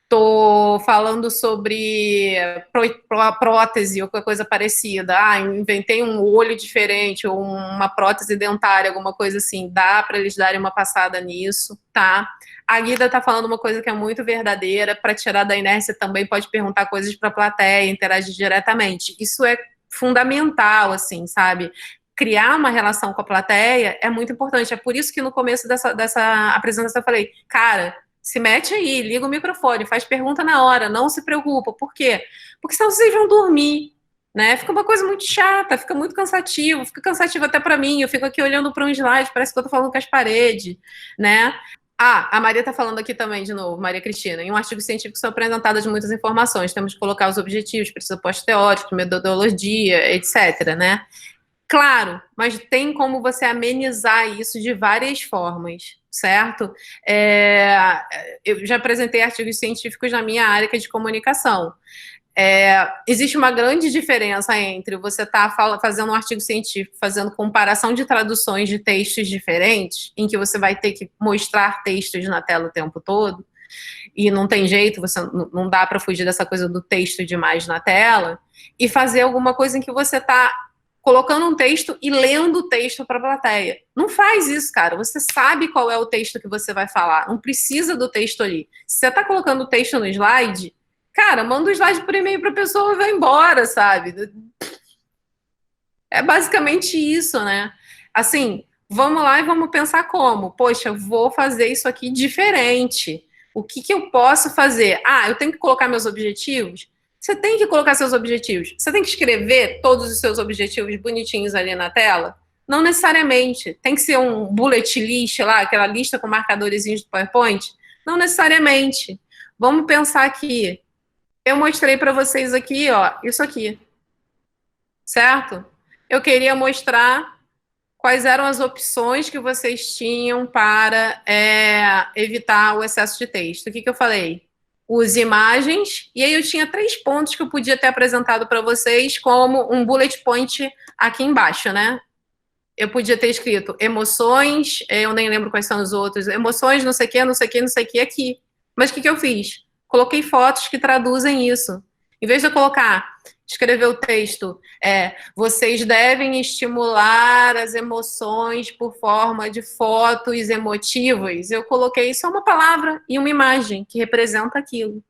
S1: tô falando sobre prótese ou qualquer coisa parecida. Inventei um olho diferente ou uma prótese dentária, alguma coisa assim. Dá para eles darem uma passada nisso, tá? A Guida tá falando uma coisa que é muito verdadeira. Para tirar da inércia também pode perguntar coisas para a plateia, interagir diretamente. Isso é fundamental, assim, sabe? Criar uma relação com a plateia é muito importante. É por isso que no começo dessa apresentação eu falei, cara, se mete aí, liga o microfone, faz pergunta na hora, não se preocupa. Por quê? Porque senão vocês vão dormir, né? Fica uma coisa muito chata, fica muito cansativo, fica cansativo até para mim. Eu fico aqui olhando para um slide, parece que eu tô falando com as paredes, né? A Maria está falando aqui também, de novo, Maria Cristina. Em um artigo científico são apresentadas muitas informações. Temos que colocar os objetivos, pressuposto teórico, metodologia, etc., né? Claro, mas tem como você amenizar isso de várias formas, certo? Eu já apresentei artigos científicos na minha área, que é de comunicação. Existe uma grande diferença entre você estar fazendo um artigo científico, fazendo comparação de traduções de textos diferentes, em que você vai ter que mostrar textos na tela o tempo todo, e não tem jeito, você não dá para fugir dessa coisa do texto demais na tela, e fazer alguma coisa em que você está colocando um texto e lendo o texto para a plateia. Não faz isso, cara. Você sabe qual é o texto que você vai falar. Não precisa do texto ali. Se você está colocando o texto no slide, cara, manda o slide por e-mail para a pessoa e vai embora, sabe? É basicamente isso, né? Assim, vamos lá e vamos pensar como. Poxa, vou fazer isso aqui diferente. O que eu posso fazer? Eu tenho que colocar meus objetivos? Você tem que colocar seus objetivos. Você tem que escrever todos os seus objetivos bonitinhos ali na tela? Não necessariamente. Tem que ser um bullet list lá, aquela lista com marcadorzinhos do PowerPoint? Não necessariamente. Vamos pensar aqui. Eu mostrei para vocês aqui, ó, isso aqui. Certo? Eu queria mostrar quais eram as opções que vocês tinham para evitar o excesso de texto. O que eu falei? Use imagens, e aí eu tinha 3 pontos que eu podia ter apresentado para vocês como um bullet point aqui embaixo, né? Eu podia ter escrito emoções, eu nem lembro quais são os outros, emoções, não sei o que, não sei o que, não sei o que aqui. Mas o que eu fiz? Coloquei fotos que traduzem isso. Em vez de eu escrever o texto, vocês devem estimular as emoções por forma de fotos emotivas. Eu coloquei só uma palavra e uma imagem que representa aquilo.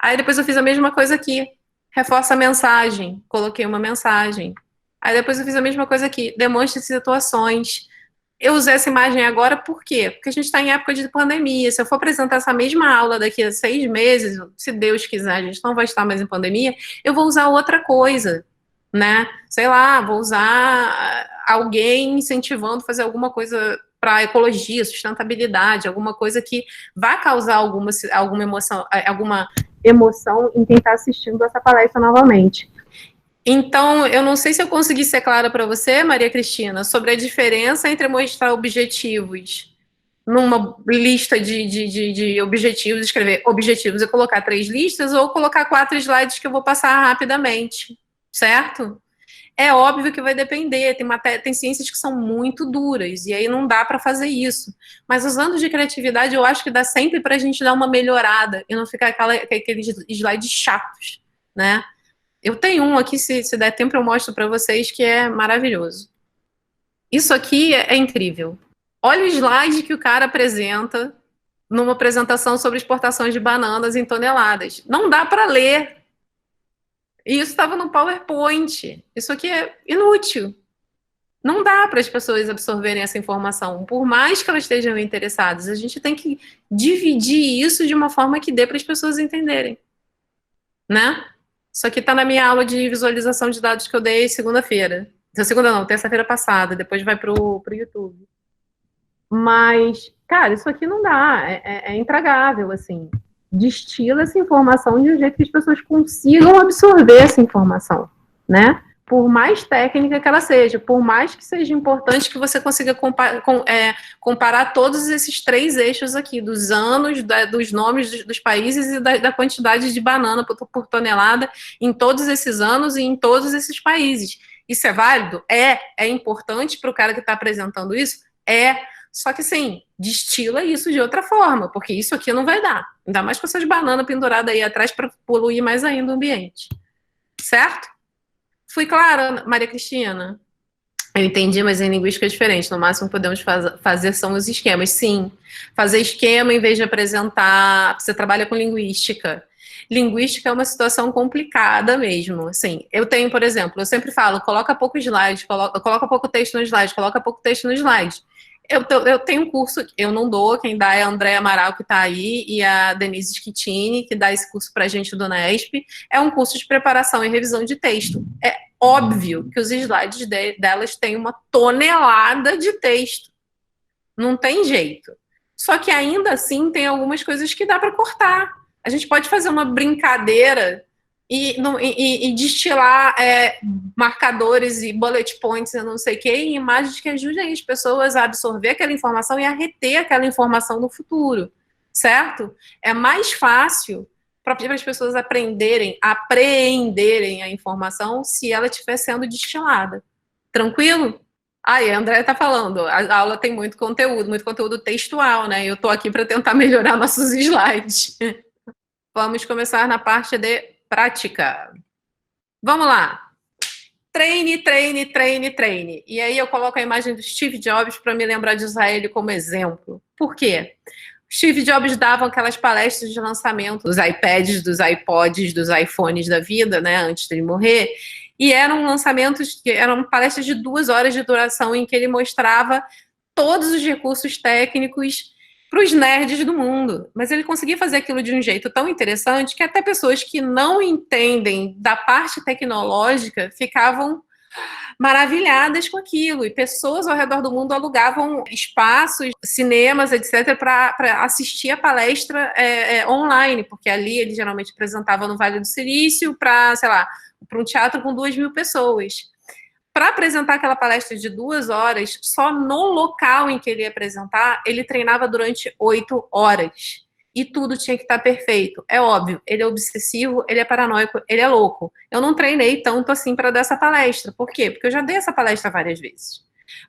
S1: Aí depois eu fiz a mesma coisa aqui. Reforça a mensagem. Coloquei uma mensagem. Aí depois eu fiz a mesma coisa aqui. Demonstre situações. Eu usei essa imagem agora por quê? Porque a gente está em época de pandemia. Se eu for apresentar essa mesma aula daqui a 6 meses, se Deus quiser, a gente não vai estar mais em pandemia, eu vou usar outra coisa, né? Sei lá, vou usar alguém incentivando a fazer alguma coisa para ecologia, sustentabilidade, alguma coisa que vai causar alguma emoção em quem está assistindo essa palestra novamente. Então, eu não sei se eu consegui ser clara para você, Maria Cristina, sobre a diferença entre mostrar objetivos numa lista de objetivos, escrever objetivos e colocar 3 listas, ou colocar 4 slides que eu vou passar rapidamente, certo? É óbvio que vai depender, tem ciências que são muito duras, e aí não dá para fazer isso. Mas usando de criatividade, eu acho que dá sempre para a gente dar uma melhorada, e não ficar aqueles slides chatos, né? Eu tenho um aqui, se der tempo eu mostro para vocês, que é maravilhoso. Isso aqui é incrível. Olha o slide que o cara apresenta numa apresentação sobre exportações de bananas em toneladas. Não dá para ler. E isso estava no PowerPoint. Isso aqui é inútil. Não dá para as pessoas absorverem essa informação. Por mais que elas estejam interessadas, a gente tem que dividir isso de uma forma que dê para as pessoas entenderem. Né? Isso aqui está na minha aula de visualização de dados que eu dei segunda-feira. Segunda não, terça-feira passada. Depois vai para o YouTube. Mas, cara, isso aqui não dá. É intragável, assim. Destila essa informação de um jeito que as pessoas consigam absorver essa informação, né? Por mais técnica que ela seja, por mais que seja importante que você consiga comparar todos esses 3 eixos aqui, dos anos, dos nomes dos países e da quantidade de banana por tonelada em todos esses anos e em todos esses países. Isso é válido? É importante para o cara que está apresentando isso? Só que, assim, destila isso de outra forma, porque isso aqui não vai dar. Ainda mais com essas bananas penduradas aí atrás para poluir mais ainda o ambiente. Certo? Fui clara, Maria Cristina? Eu entendi, mas em linguística é diferente. No máximo que podemos fazer são os esquemas. Sim, fazer esquema em vez de apresentar. Você trabalha com linguística. Linguística é uma situação complicada mesmo. Assim, eu tenho, por exemplo, eu sempre falo, coloca pouco slide, coloca pouco texto no slide, coloca pouco texto no slide. Eu tenho um curso, eu não dou, quem dá é a Andréa Amaral, que está aí, e a Denise Schittini, que dá esse curso para a gente do Nesp. É um curso de preparação e revisão de texto. É óbvio que os slides delas têm uma tonelada de texto. Não tem jeito. Só que ainda assim tem algumas coisas que dá para cortar. A gente pode fazer uma brincadeira e destilar marcadores e bullet points, eu não sei o que, em imagens que ajudem as pessoas a absorver aquela informação e a reter aquela informação no futuro, certo? É mais fácil para as pessoas aprenderem, apreenderem a informação se ela estiver sendo destilada. Tranquilo? Aí, a André está falando, a aula tem muito conteúdo textual, né? Eu estou aqui para tentar melhorar nossos slides. Vamos começar na parte de prática. Vamos lá. Treine, treine, treine, treine. E aí eu coloco a imagem do Steve Jobs para me lembrar de usar ele como exemplo. Por quê? Steve Jobs dava aquelas palestras de lançamento dos iPads, dos iPods, dos iPhones da vida, né, antes dele morrer, e eram lançamentos, eram palestras de 2 horas de duração em que ele mostrava todos os recursos técnicos para os nerds do mundo. Mas ele conseguia fazer aquilo de um jeito tão interessante que até pessoas que não entendem da parte tecnológica ficavam maravilhadas com aquilo, e pessoas ao redor do mundo alugavam espaços, cinemas, etc., para assistir a palestra online, porque ali ele geralmente apresentava no Vale do Silício para, sei lá, para um teatro com 2.000 pessoas. Para apresentar aquela palestra de 2 horas, só no local em que ele ia apresentar, ele treinava durante 8 horas. E tudo tinha que estar perfeito. É óbvio, ele é obsessivo, ele é paranoico, ele é louco. Eu não treinei tanto assim para dar essa palestra. Por quê? Porque eu já dei essa palestra várias vezes.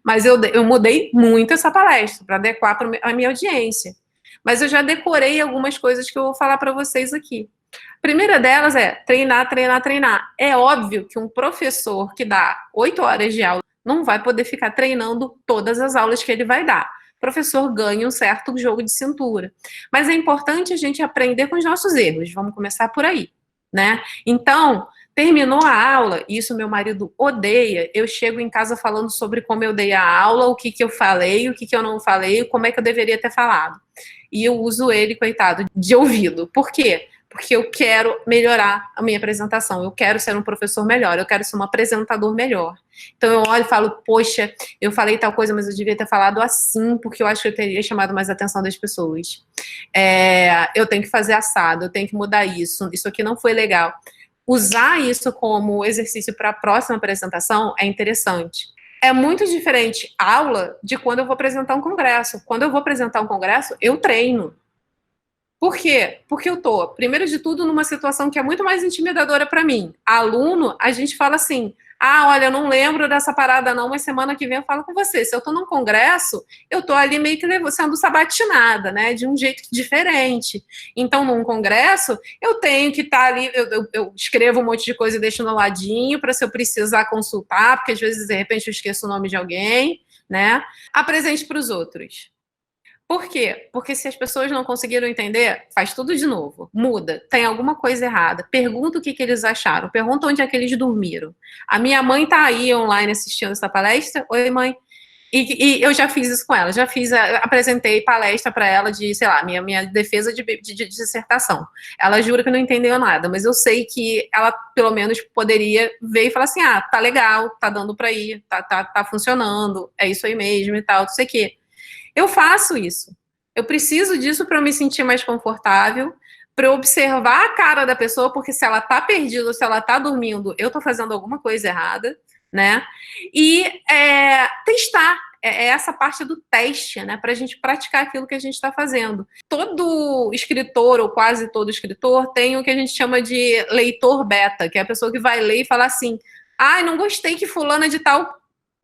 S1: Mas eu mudei muito essa palestra para adequar para a minha audiência. Mas eu já decorei algumas coisas que eu vou falar para vocês aqui. A primeira delas é treinar, treinar, treinar. É óbvio que um professor que dá 8 horas de aula não vai poder ficar treinando todas as aulas que ele vai dar. O professor ganha um certo jogo de cintura. Mas é importante a gente aprender com os nossos erros. Vamos começar por aí, né? Então, terminou a aula, e isso meu marido odeia, eu chego em casa falando sobre como eu dei a aula, o que eu falei, o que eu não falei, como é que eu deveria ter falado. E eu uso ele, coitado, de ouvido. Por quê? Porque eu quero melhorar a minha apresentação, eu quero ser um professor melhor, eu quero ser um apresentador melhor. Então eu olho e falo, poxa, eu falei tal coisa, mas eu devia ter falado assim, porque eu acho que eu teria chamado mais a atenção das pessoas. Eu tenho que fazer assado, eu tenho que mudar isso aqui não foi legal. Usar isso como exercício para a próxima apresentação é interessante. É muito diferente aula de quando eu vou apresentar um congresso. Quando eu vou apresentar um congresso, eu treino. Por quê? Porque eu tô, primeiro de tudo, numa situação que é muito mais intimidadora para mim. Aluno, a gente fala assim, olha, eu não lembro dessa parada não, mas semana que vem eu falo com você. Se eu tô num congresso, eu tô ali meio que sendo sabatinada, né, de um jeito diferente. Então, num congresso, eu tenho que estar ali, eu escrevo um monte de coisa e deixo no ladinho, para se eu precisar consultar, porque às vezes, de repente, eu esqueço o nome de alguém, né? Apresente para os outros. Por quê? Porque se as pessoas não conseguiram entender, faz tudo de novo. Muda. Tem alguma coisa errada. Pergunta o que eles acharam. Pergunta onde é que eles dormiram. A minha mãe tá aí online assistindo essa palestra. Oi, mãe. E eu já fiz isso com ela. Apresentei palestra para ela de, sei lá, minha defesa de dissertação. Ela jura que não entendeu nada, mas eu sei que ela, pelo menos, poderia ver e falar assim, tá legal, tá dando para ir, tá funcionando, é isso aí mesmo e tal, não sei o quê. Eu faço isso. Eu preciso disso para eu me sentir mais confortável, para eu observar a cara da pessoa, porque se ela tá perdida ou se ela tá dormindo, eu tô fazendo alguma coisa errada, né? E testar. É essa parte do teste, né? Para a gente praticar aquilo que a gente está fazendo. Todo escritor, ou quase todo escritor, tem o que a gente chama de leitor beta, que é a pessoa que vai ler e falar assim, não gostei que fulana de tal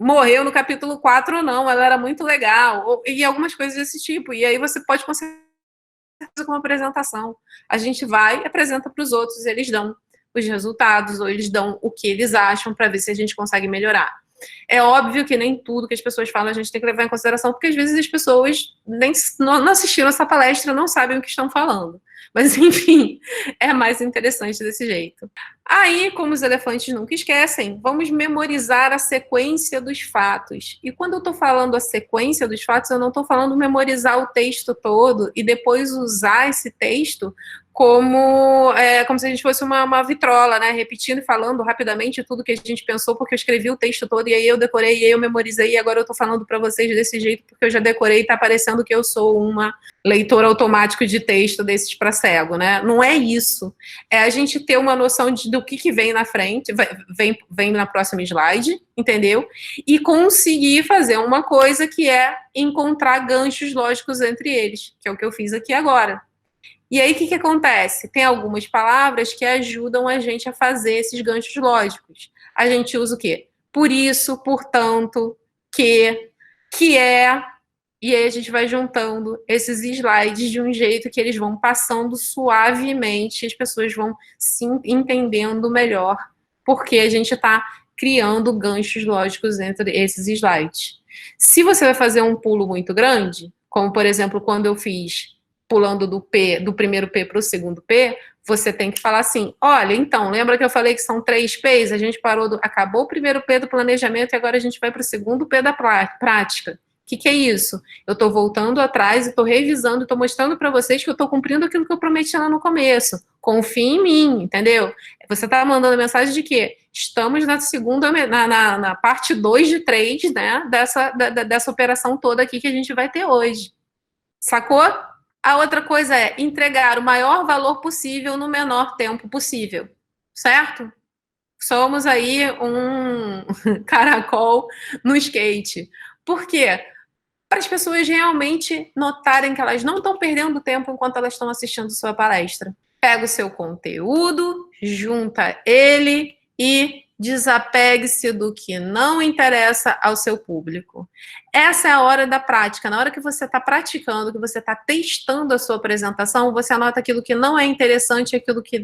S1: morreu no capítulo 4 ou não, ela era muito legal, e algumas coisas desse tipo. E aí você pode conseguir com uma apresentação. A gente vai e apresenta para os outros, eles dão os resultados, ou eles dão o que eles acham para ver se a gente consegue melhorar. É óbvio que nem tudo que as pessoas falam a gente tem que levar em consideração, porque às vezes as pessoas nem não assistiram essa palestra, não sabem o que estão falando. Mas, enfim, é mais interessante desse jeito. Aí, como os elefantes nunca esquecem, vamos memorizar a sequência dos fatos. E quando eu estou falando a sequência dos fatos, eu não estou falando memorizar o texto todo e depois usar esse texto como se a gente fosse uma vitrola, né? Repetindo e falando rapidamente tudo que a gente pensou, porque eu escrevi o texto todo e aí eu decorei, e aí eu memorizei, e agora eu estou falando para vocês desse jeito, porque eu já decorei e está parecendo que eu sou uma leitor automático de texto desses para cego, né? Não é isso. É a gente ter uma noção do que vem na frente, vem na próxima slide, entendeu? E conseguir fazer uma coisa que é encontrar ganchos lógicos entre eles, que é o que eu fiz aqui agora. E aí, o que acontece? Tem algumas palavras que ajudam a gente a fazer esses ganchos lógicos. A gente usa o quê? Por isso, portanto, que é... E aí a gente vai juntando esses slides de um jeito que eles vão passando suavemente, as pessoas vão se entendendo melhor, porque a gente está criando ganchos lógicos entre esses slides. Se você vai fazer um pulo muito grande, como, por exemplo, quando eu fiz pulando do primeiro P para o segundo P, você tem que falar assim, olha, então, lembra que eu falei que são 3 P's? A gente acabou o primeiro P do planejamento e agora a gente vai para o segundo P da prática. O que é isso? Eu estou voltando atrás e estou revisando, estou mostrando para vocês que eu estou cumprindo aquilo que eu prometi lá no começo. Confie em mim, entendeu? Você está mandando a mensagem de que estamos na segunda, na parte 2 de 3, né, dessa operação toda aqui que a gente vai ter hoje. Sacou? A outra coisa é entregar o maior valor possível no menor tempo possível. Certo? Somos aí um caracol no skate. Por quê? Para as pessoas realmente notarem que elas não estão perdendo tempo enquanto elas estão assistindo sua palestra. Pega o seu conteúdo, junta ele e desapegue-se do que não interessa ao seu público. Essa é a hora da prática. Na hora que você está praticando, que você está testando a sua apresentação, você anota aquilo que não é interessante, aquilo que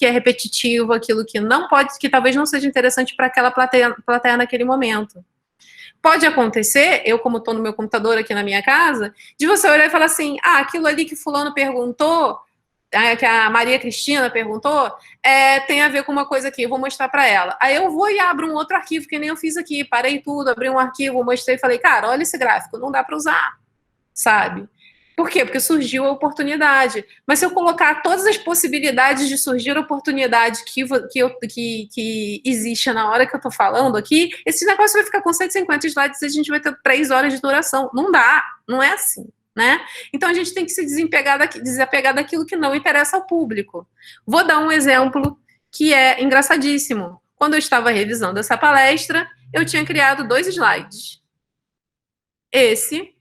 S1: é repetitivo, aquilo que não pode, que talvez não seja interessante para aquela plateia naquele momento. Pode acontecer, eu como estou no meu computador aqui na minha casa, de você olhar e falar assim, aquilo ali que fulano perguntou, que a Maria Cristina perguntou, tem a ver com uma coisa aqui, eu vou mostrar para ela. Aí eu vou e abro um outro arquivo, que nem eu fiz aqui, parei tudo, abri um arquivo, mostrei e falei, cara, olha esse gráfico, não dá para usar, sabe? Por quê? Porque surgiu a oportunidade. Mas se eu colocar todas as possibilidades de surgir a oportunidade que existe na hora que eu estou falando aqui, esse negócio vai ficar com 150 slides e a gente vai ter 3 horas de duração. Não dá, não é assim, né? Então a gente tem que se desapegar daquilo que não interessa ao público. Vou dar um exemplo que é engraçadíssimo. Quando eu estava revisando essa palestra, eu tinha criado 2 slides. Esse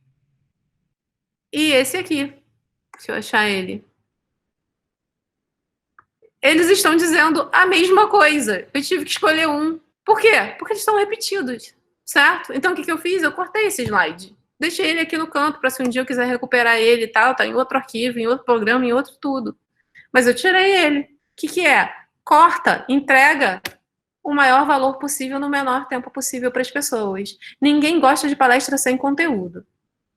S1: e esse aqui. Deixa eu achar ele. Eles estão dizendo a mesma coisa. Eu tive que escolher um. Por quê? Porque eles estão repetidos, certo? Então, o que eu fiz? Eu cortei esse slide. Deixei ele aqui no canto, para se um dia eu quiser recuperar ele e tal, tá em outro arquivo, em outro programa, em outro tudo. Mas eu tirei ele. O que é? Corta, entrega o maior valor possível no menor tempo possível para as pessoas. Ninguém gosta de palestra sem conteúdo,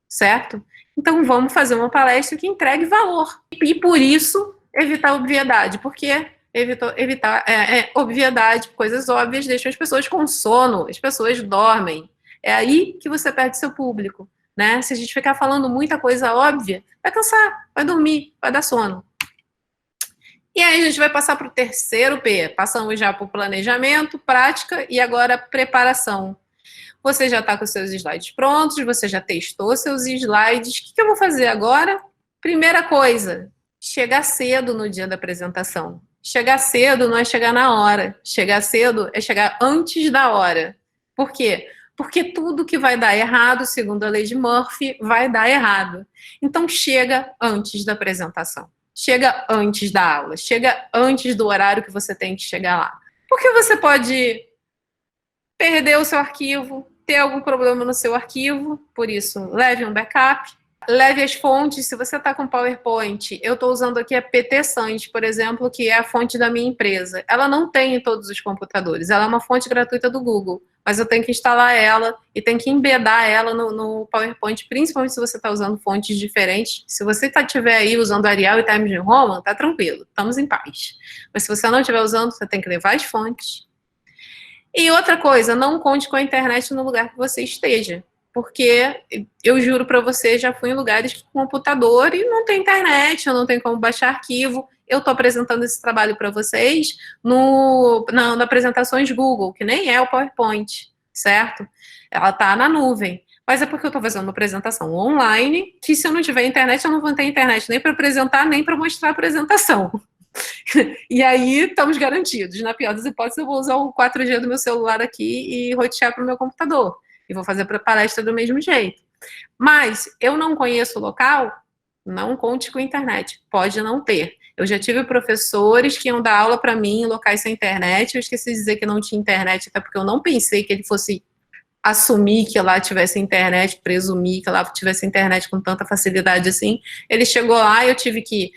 S1: certo? Então, vamos fazer uma palestra que entregue valor. E por isso, evitar obviedade. Porque evitar obviedade, coisas óbvias, deixam as pessoas com sono, as pessoas dormem. É aí que você perde seu público, né? Se a gente ficar falando muita coisa óbvia, vai cansar, vai dormir, vai dar sono. E aí a gente vai passar para o terceiro P. Passamos já por planejamento, prática e agora preparação. Você já está com seus slides prontos, você já testou seus slides. O que eu vou fazer agora? Primeira coisa, chegar cedo no dia da apresentação. Chegar cedo não é chegar na hora. Chegar cedo é chegar antes da hora. Por quê? Porque tudo que vai dar errado, segundo a lei de Murphy, vai dar errado. Então, chega antes da apresentação. Chega antes da aula. Chega antes do horário que você tem que chegar lá. Porque você pode perder o seu arquivo, ter algum problema no seu arquivo, por isso, leve um backup. Leve as fontes, se você está com PowerPoint, eu estou usando aqui a PT Sans, por exemplo, que é a fonte da minha empresa. Ela não tem em todos os computadores, ela é uma fonte gratuita do Google, mas eu tenho que instalar ela e tenho que embedar ela no PowerPoint, principalmente se você está usando fontes diferentes. Se você estiver aí usando Arial e Times New Roman, tá tranquilo, estamos em paz. Mas se você não estiver usando, você tem que levar as fontes. E outra coisa, não conte com a internet no lugar que você esteja. Porque eu juro para você, já fui em lugares com computador e não tem internet, eu não tenho como baixar arquivo. Eu estou apresentando esse trabalho para vocês na apresentações Google, que nem é o PowerPoint, certo? Ela está na nuvem. Mas é porque eu estou fazendo uma apresentação online, que se eu não tiver internet, eu não vou ter internet nem para apresentar, nem para mostrar a apresentação. E aí estamos garantidos. Na pior das hipóteses, eu vou usar o 4G do meu celular aqui e rotear para o meu computador. E vou fazer para palestra do mesmo jeito. Mas eu não conheço o local, não conte com a internet. Pode não ter. Eu já tive professores que iam dar aula para mim em locais sem internet. Eu esqueci de dizer que não tinha internet, até porque eu não pensei que ele fosse assumir que lá tivesse internet, presumir que lá tivesse internet com tanta facilidade assim. Ele chegou lá e eu tive que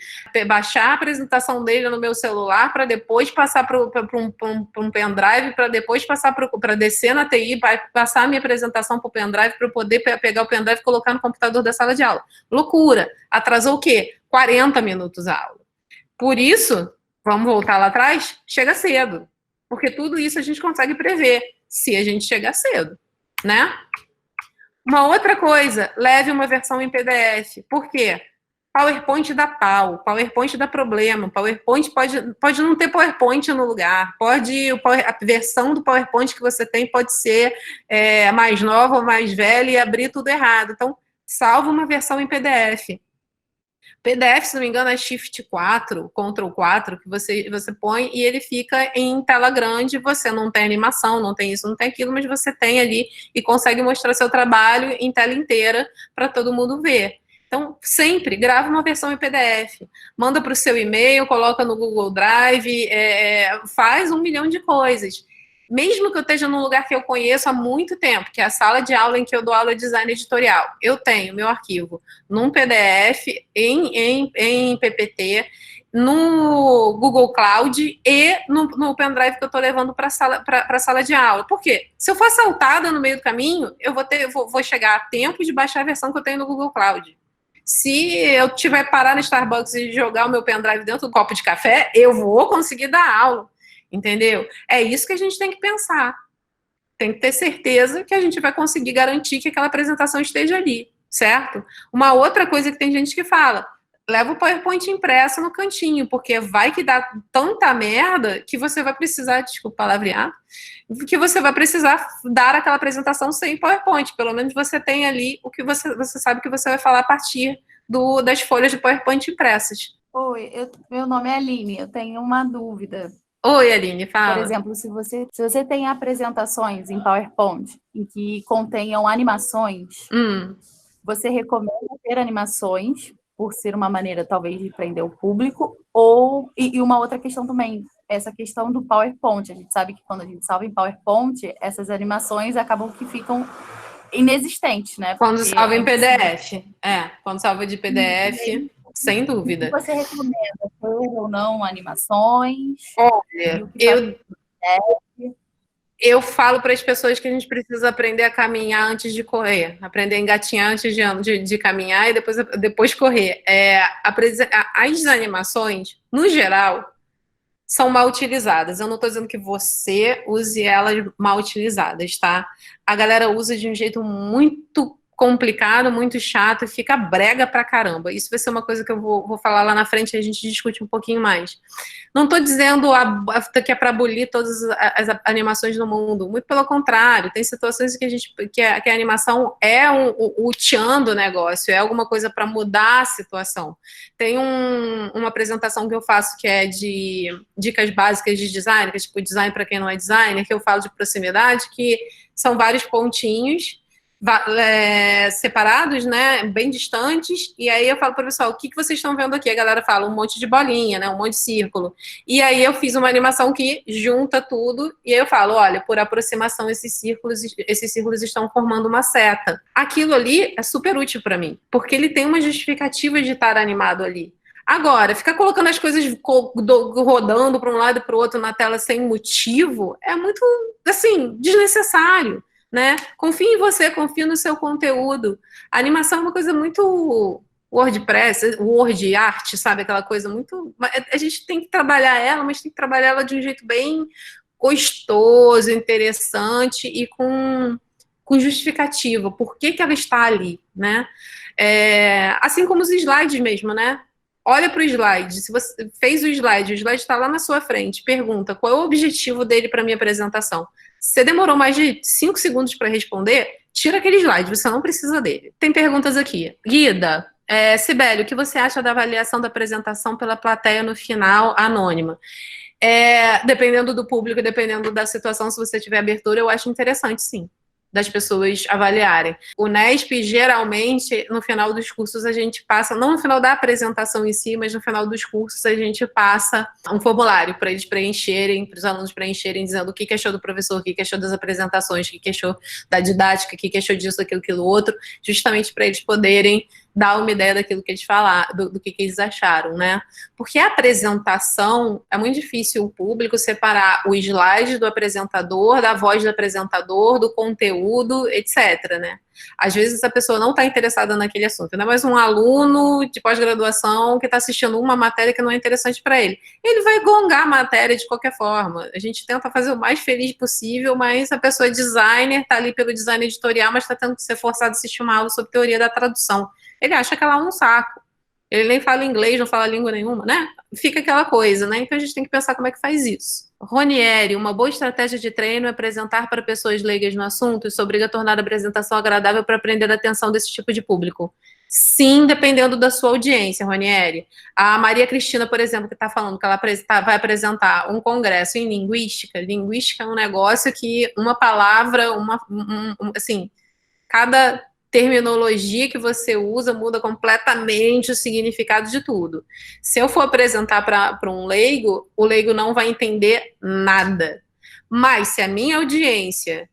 S1: baixar a apresentação dele no meu celular para depois passar para um pendrive, para depois passar para descer na TI, para passar a minha apresentação para o pendrive, para eu poder pegar o pendrive e colocar no computador da sala de aula. Loucura! Atrasou o quê? 40 minutos a aula. Por isso, vamos voltar lá atrás, chega cedo. Porque tudo isso a gente consegue prever, se a gente chegar cedo. Né? Uma outra coisa, leve uma versão em PDF. Por quê? PowerPoint dá pau, PowerPoint dá problema, PowerPoint pode não ter PowerPoint no lugar, a versão do PowerPoint que você tem pode ser mais nova ou mais velha e abrir tudo errado. Então, salva uma versão em PDF. PDF, se não me engano, é Shift 4, Ctrl 4, que você põe e ele fica em tela grande, você não tem animação, não tem isso, não tem aquilo, mas você tem ali e consegue mostrar seu trabalho em tela inteira para todo mundo ver. Então, sempre grava uma versão em PDF, manda para o seu e-mail, coloca no Google Drive, faz 1 milhão de coisas. Mesmo que eu esteja num lugar que eu conheço há muito tempo, que é a sala de aula em que eu dou aula de design editorial, eu tenho meu arquivo num PDF, em PPT, no Google Cloud e no pendrive que eu estou levando para a sala de aula. Por quê? Se eu for assaltada no meio do caminho, eu vou chegar a tempo de baixar a versão que eu tenho no Google Cloud. Se eu tiver que parar no Starbucks e jogar o meu pendrive dentro do copo de café, eu vou conseguir dar aula. Entendeu? É isso que a gente tem que pensar. Tem que ter certeza que a gente vai conseguir garantir que aquela apresentação esteja ali, certo? Uma outra coisa que tem gente que fala, leva o PowerPoint impresso no cantinho, porque vai que dá tanta merda que você vai precisar, desculpa palavrear, que você vai precisar dar aquela apresentação sem PowerPoint. Pelo menos você tem ali o que você sabe que você vai falar a partir das folhas de PowerPoint impressas.
S3: Oi, meu nome é Aline, eu tenho uma dúvida.
S1: Oi, Aline, fala.
S3: Por exemplo, se você tem apresentações em PowerPoint em que contenham animações, você recomenda ter animações, por ser uma maneira, talvez, de prender o público, e uma outra questão também, essa questão do PowerPoint. A gente sabe que quando a gente salva em PowerPoint, essas animações acabam que ficam inexistentes, né?
S1: Quando salva em PDF. Quando salva de PDF... Sem dúvida.
S3: O que você recomenda? Ter ou não animações?
S1: Olha, eu falo para as pessoas que a gente precisa aprender a caminhar antes de correr. Aprender a engatinhar antes de caminhar e depois correr. As animações, no geral, são mal utilizadas. Eu não estou dizendo que você use elas mal utilizadas, tá? A galera usa de um jeito muito complicado, muito chato, e fica brega pra caramba. Isso vai ser uma coisa que eu vou falar lá na frente e a gente discute um pouquinho mais. Não tô dizendo que é para abolir todas as animações do mundo, muito pelo contrário, tem situações que a animação é o tchan do negócio, é alguma coisa para mudar a situação. Tem uma apresentação que eu faço que é de dicas básicas de design, que é tipo design para quem não é designer, que eu falo de proximidade, que são vários pontinhos. separados, né, bem distantes, e aí eu falo para o pessoal, o que vocês estão vendo aqui? A galera fala um monte de bolinha, né, um monte de círculo. E aí eu fiz uma animação que junta tudo, e aí eu falo, olha, por aproximação esses círculos estão formando uma seta. Aquilo ali é super útil para mim, porque ele tem uma justificativa de estar animado ali. Agora, ficar colocando as coisas rodando para um lado e para o outro na tela sem motivo é muito, assim, desnecessário, né? Confie em você, confie no seu conteúdo. A animação é uma coisa muito WordPress, Word Art, sabe? Aquela coisa muito... A gente tem que trabalhar ela, mas tem que trabalhar ela de um jeito bem gostoso, interessante e com justificativa. Por que ela está ali, né? Assim como os slides mesmo, né? Olha para o slide, se você fez o slide está lá na sua frente, pergunta qual é o objetivo dele para a minha apresentação. Se você demorou mais de 5 segundos para responder, tira aquele slide, você não precisa dele. Tem perguntas aqui. Guida, Sibeli, o que você acha da avaliação da apresentação pela plateia no final, anônima? Dependendo do público, dependendo da situação, se você tiver abertura, eu acho interessante, sim, das pessoas avaliarem. O Nesp, geralmente, no final dos cursos, a gente passa, não no final da apresentação em si, mas no final dos cursos, a gente passa um formulário para eles preencherem, para os alunos preencherem, dizendo o que achou do professor, o que achou das apresentações, o que achou da didática, o que achou disso, aquilo, outro, justamente para eles poderem dar uma ideia daquilo que eles falaram, do que eles acharam, né? Porque a apresentação, é muito difícil o público separar o slide do apresentador, da voz do apresentador, do conteúdo, etc, né? Às vezes a pessoa não está interessada naquele assunto, ainda mais um aluno de pós-graduação que está assistindo uma matéria que não é interessante para ele. Ele vai gongar a matéria de qualquer forma. A gente tenta fazer o mais feliz possível, mas a pessoa é designer, está ali pelo design editorial, mas está tendo que ser forçado a assistir uma aula sobre teoria da tradução. Ele acha que ela é um saco. Ele nem fala inglês, não fala língua nenhuma, né? Fica aquela coisa, né? Então a gente tem que pensar como é que faz isso. Ronieri, uma boa estratégia de treino é apresentar para pessoas leigas no assunto. Isso obriga a tornar a apresentação agradável para prender a atenção desse tipo de público. Sim, dependendo da sua audiência, Ronieri. A Maria Cristina, por exemplo, que está falando que ela vai apresentar um congresso em linguística. Linguística é um negócio que uma palavra, assim, cada terminologia que você usa muda completamente o significado de tudo. Se eu for apresentar para um leigo, o leigo não vai entender nada. Mas se a minha audiência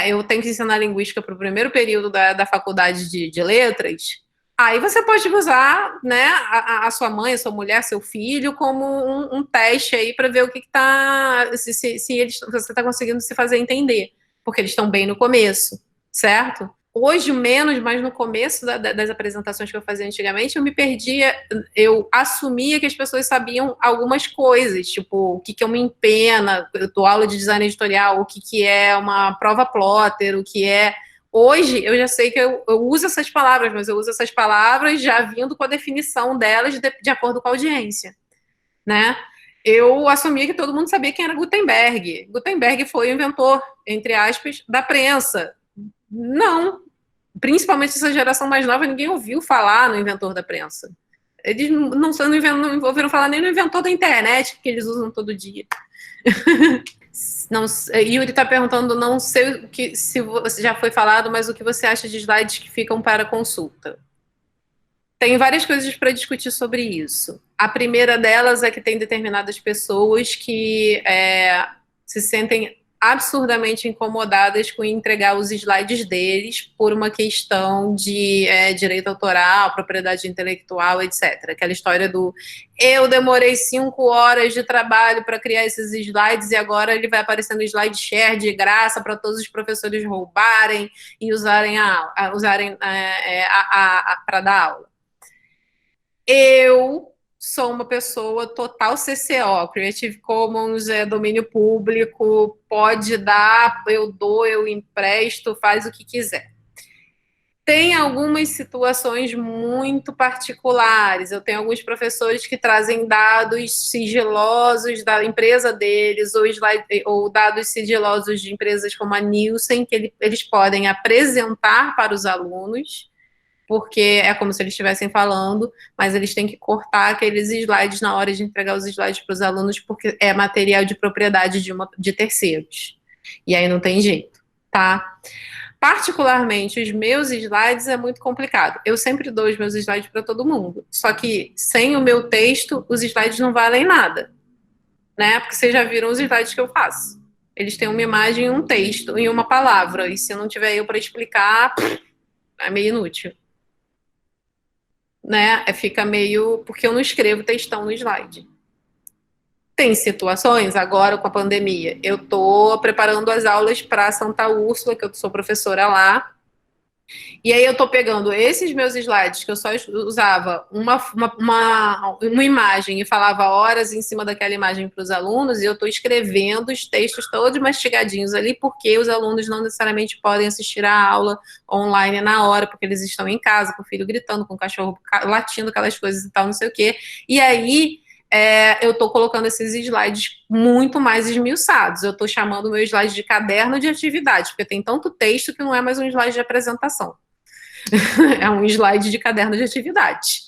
S1: eu tenho que ensinar linguística para o primeiro período da faculdade de letras, aí você pode usar, né, a sua mãe, a sua mulher, seu filho, como um teste aí para ver o que está, se você está conseguindo se fazer entender, porque eles estão bem no começo, certo? Hoje menos, mas no começo das apresentações que eu fazia antigamente, eu me perdia, eu assumia que as pessoas sabiam algumas coisas, tipo, o que é uma empena, eu dou aula de design editorial, o que é uma prova plotter, o que é... Hoje, eu já sei que eu uso essas palavras, mas eu uso essas palavras já vindo com a definição delas de acordo com a audiência, né? Eu assumia que todo mundo sabia quem era Gutenberg. Gutenberg foi o inventor, entre aspas, da prensa. Não, principalmente essa geração mais nova, ninguém ouviu falar no inventor da prensa. Eles não ouviram falar nem no inventor da internet, que eles usam todo dia. Não, Yuri está perguntando, não sei se você já foi falado, mas o que você acha de slides que ficam para consulta? Tem várias coisas para discutir sobre isso. A primeira delas é que tem determinadas pessoas que se sentem absurdamente incomodadas com entregar os slides deles por uma questão de direito autoral, propriedade intelectual, etc. Aquela história do eu demorei 5 horas de trabalho para criar esses slides e agora ele vai aparecer no slide share de graça para todos os professores roubarem e usarem para dar aula. Eu sou uma pessoa total CCO, Creative Commons, domínio público, pode dar, eu dou, eu empresto, faz o que quiser. Tem algumas situações muito particulares, eu tenho alguns professores que trazem dados sigilosos da empresa deles, ou dados sigilosos de empresas como a Nielsen, que eles podem apresentar para os alunos, porque é como se eles estivessem falando, mas eles têm que cortar aqueles slides na hora de entregar os slides para os alunos, porque é material de propriedade de terceiros. E aí não tem jeito, tá? Particularmente, os meus slides é muito complicado. Eu sempre dou os meus slides para todo mundo. Só que, sem o meu texto, os slides não valem nada. Né? Porque vocês já viram os slides que eu faço. Eles têm uma imagem, um texto e uma palavra. E se não tiver eu para explicar, é meio inútil. Né? Fica meio... Porque eu não escrevo textão no slide. Tem situações, agora com a pandemia, eu estou preparando as aulas para Santa Úrsula, que eu sou professora lá, e aí eu estou pegando esses meus slides, que eu só usava uma imagem e falava horas em cima daquela imagem para os alunos, e eu estou escrevendo os textos todos mastigadinhos ali, porque os alunos não necessariamente podem assistir a aula online na hora, porque eles estão em casa, com o filho gritando, com o cachorro latindo, aquelas coisas e tal, não sei o quê, e aí... eu estou colocando esses slides muito mais esmiuçados. Eu estou chamando o meu slide de caderno de atividade, porque tem tanto texto que não é mais um slide de apresentação. É um slide de caderno de atividade.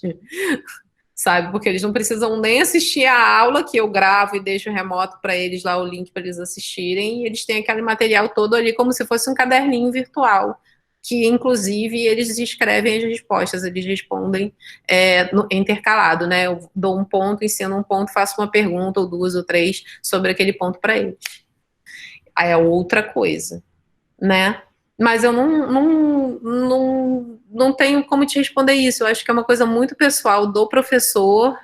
S1: Sabe? Porque eles não precisam nem assistir a aula que eu gravo e deixo remoto para eles lá, o link para eles assistirem, e eles têm aquele material todo ali como se fosse um caderninho virtual, que, inclusive, eles escrevem as respostas, eles respondem intercalado, né? Eu dou um ponto, ensino um ponto, faço uma pergunta, ou duas, ou três, sobre aquele ponto para eles. Aí é outra coisa, né? Mas eu não tenho como te responder isso. Eu acho que é uma coisa muito pessoal do professor,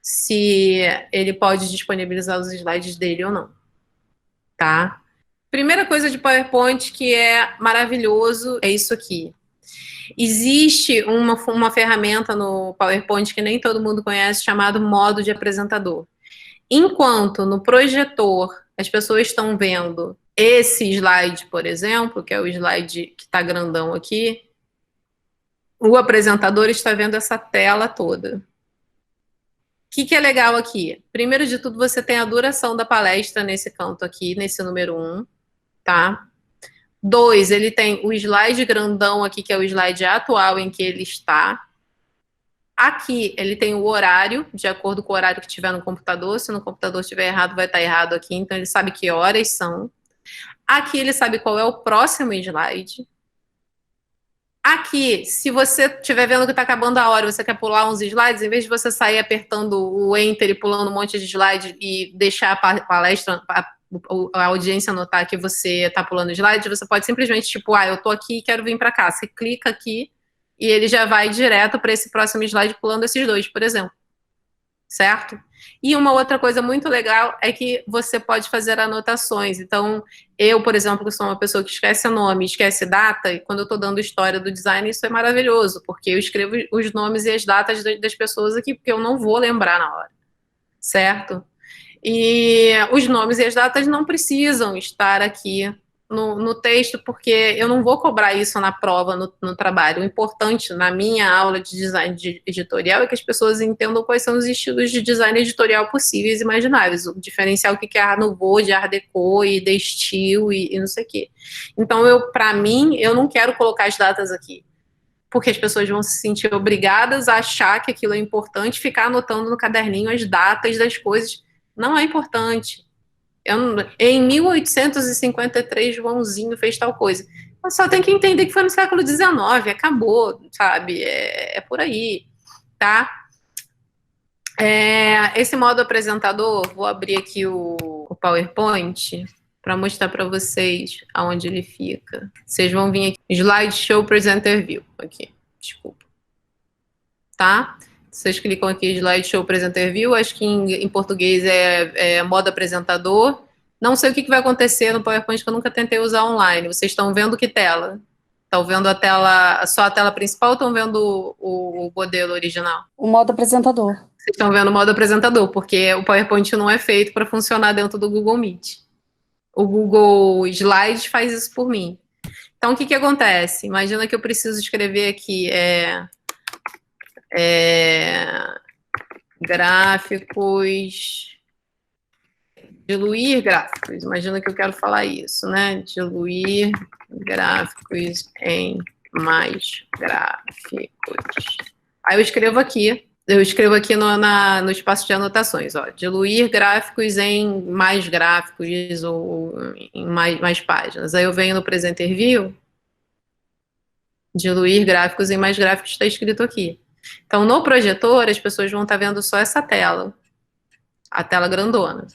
S1: se ele pode disponibilizar os slides dele ou não, tá? Primeira coisa de PowerPoint que é maravilhoso é isso aqui. Existe uma ferramenta no PowerPoint que nem todo mundo conhece, chamado modo de apresentador. Enquanto no projetor as pessoas estão vendo esse slide, por exemplo, que é o slide que está grandão aqui, o apresentador está vendo essa tela toda. O que é legal aqui? Primeiro de tudo, você tem a duração da palestra nesse canto aqui, nesse número 1. Tá? 2, ele tem o slide grandão aqui, que é o slide atual em que ele está. Aqui, ele tem o horário, de acordo com o horário que tiver no computador. Se no computador estiver errado, vai estar errado aqui. Então, ele sabe que horas são. Aqui, ele sabe qual é o próximo slide. Aqui, se você estiver vendo que está acabando a hora e você quer pular uns slides, em vez de você sair apertando o Enter e pulando um monte de slide e deixar a palestra... a audiência notar que você está pulando slide, você pode simplesmente, tipo, eu tô aqui e quero vir para cá. Você clica aqui e ele já vai direto para esse próximo slide pulando esses dois, por exemplo. Certo? E uma outra coisa muito legal é que você pode fazer anotações. Então, eu, por exemplo, que sou uma pessoa que esquece nome, esquece data, e quando eu estou dando história do design, isso é maravilhoso, porque eu escrevo os nomes e as datas das pessoas aqui, porque eu não vou lembrar na hora. Certo? E os nomes e as datas não precisam estar aqui no texto, porque eu não vou cobrar isso na prova, no trabalho. O importante na minha aula de design editorial é que as pessoas entendam quais são os estilos de design editorial possíveis e imagináveis, o diferencial que é Art Nouveau, de Art Deco e de estilo e não sei o quê. Então, para mim, eu não quero colocar as datas aqui, porque as pessoas vão se sentir obrigadas a achar que aquilo é importante, ficar anotando no caderninho as datas das coisas. Não é importante. Em 1853, Joãozinho fez tal coisa. Mas só tem que entender que foi no século XIX, acabou, sabe? É por aí, tá? Esse modo apresentador, vou abrir aqui o PowerPoint para mostrar para vocês aonde ele fica. Vocês vão vir aqui, Slide Show Presenter View, aqui, desculpa. Tá? Vocês clicam aqui, Slide Show Presenter View, acho que em português é modo apresentador. Não sei o que vai acontecer no PowerPoint, que eu nunca tentei usar online. Vocês estão vendo que tela? Estão vendo a tela, só a tela principal ou estão vendo o modelo original?
S2: O modo apresentador.
S1: Vocês estão vendo o modo apresentador, porque o PowerPoint não é feito para funcionar dentro do Google Meet. O Google Slides faz isso por mim. Então, o que acontece? Imagina que eu preciso escrever aqui, gráficos, diluir gráficos, imagina que eu quero falar isso, né? Diluir gráficos em mais gráficos. Aí eu escrevo aqui, Eu escrevo aqui no espaço de anotações, ó, diluir gráficos em mais gráficos ou em mais páginas. Aí eu venho no Presenter View, diluir gráficos em mais gráficos, está escrito aqui. Então, no projetor, as pessoas vão estar vendo só essa tela, a tela grandona.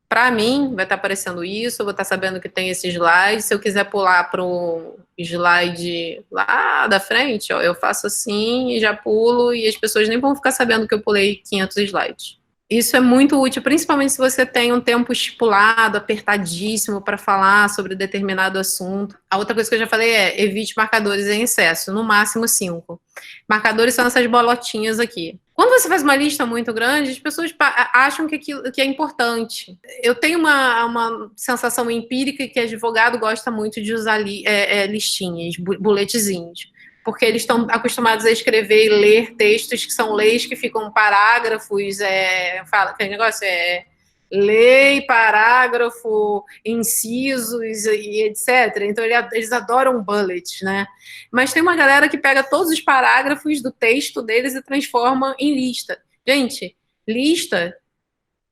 S1: Para mim, vai estar aparecendo isso, eu vou estar sabendo que tem esse slide. Se eu quiser pular para o slide lá da frente, ó, eu faço assim e já pulo, e as pessoas nem vão ficar sabendo que eu pulei 500 slides. Isso é muito útil, principalmente se você tem um tempo estipulado, apertadíssimo para falar sobre determinado assunto. A outra coisa que eu já falei é evite marcadores em excesso, no máximo 5. Marcadores são essas bolotinhas aqui. Quando você faz uma lista muito grande, as pessoas acham que aquilo que é importante. Eu tenho uma sensação empírica que advogado gosta muito de usar listinhas, buletezinhos, porque eles estão acostumados a escrever e ler textos que são leis que ficam parágrafos, aquele negócio lei, parágrafo, incisos e etc. Então, eles adoram bullets, né? Mas tem uma galera que pega todos os parágrafos do texto deles e transforma em lista. Gente, lista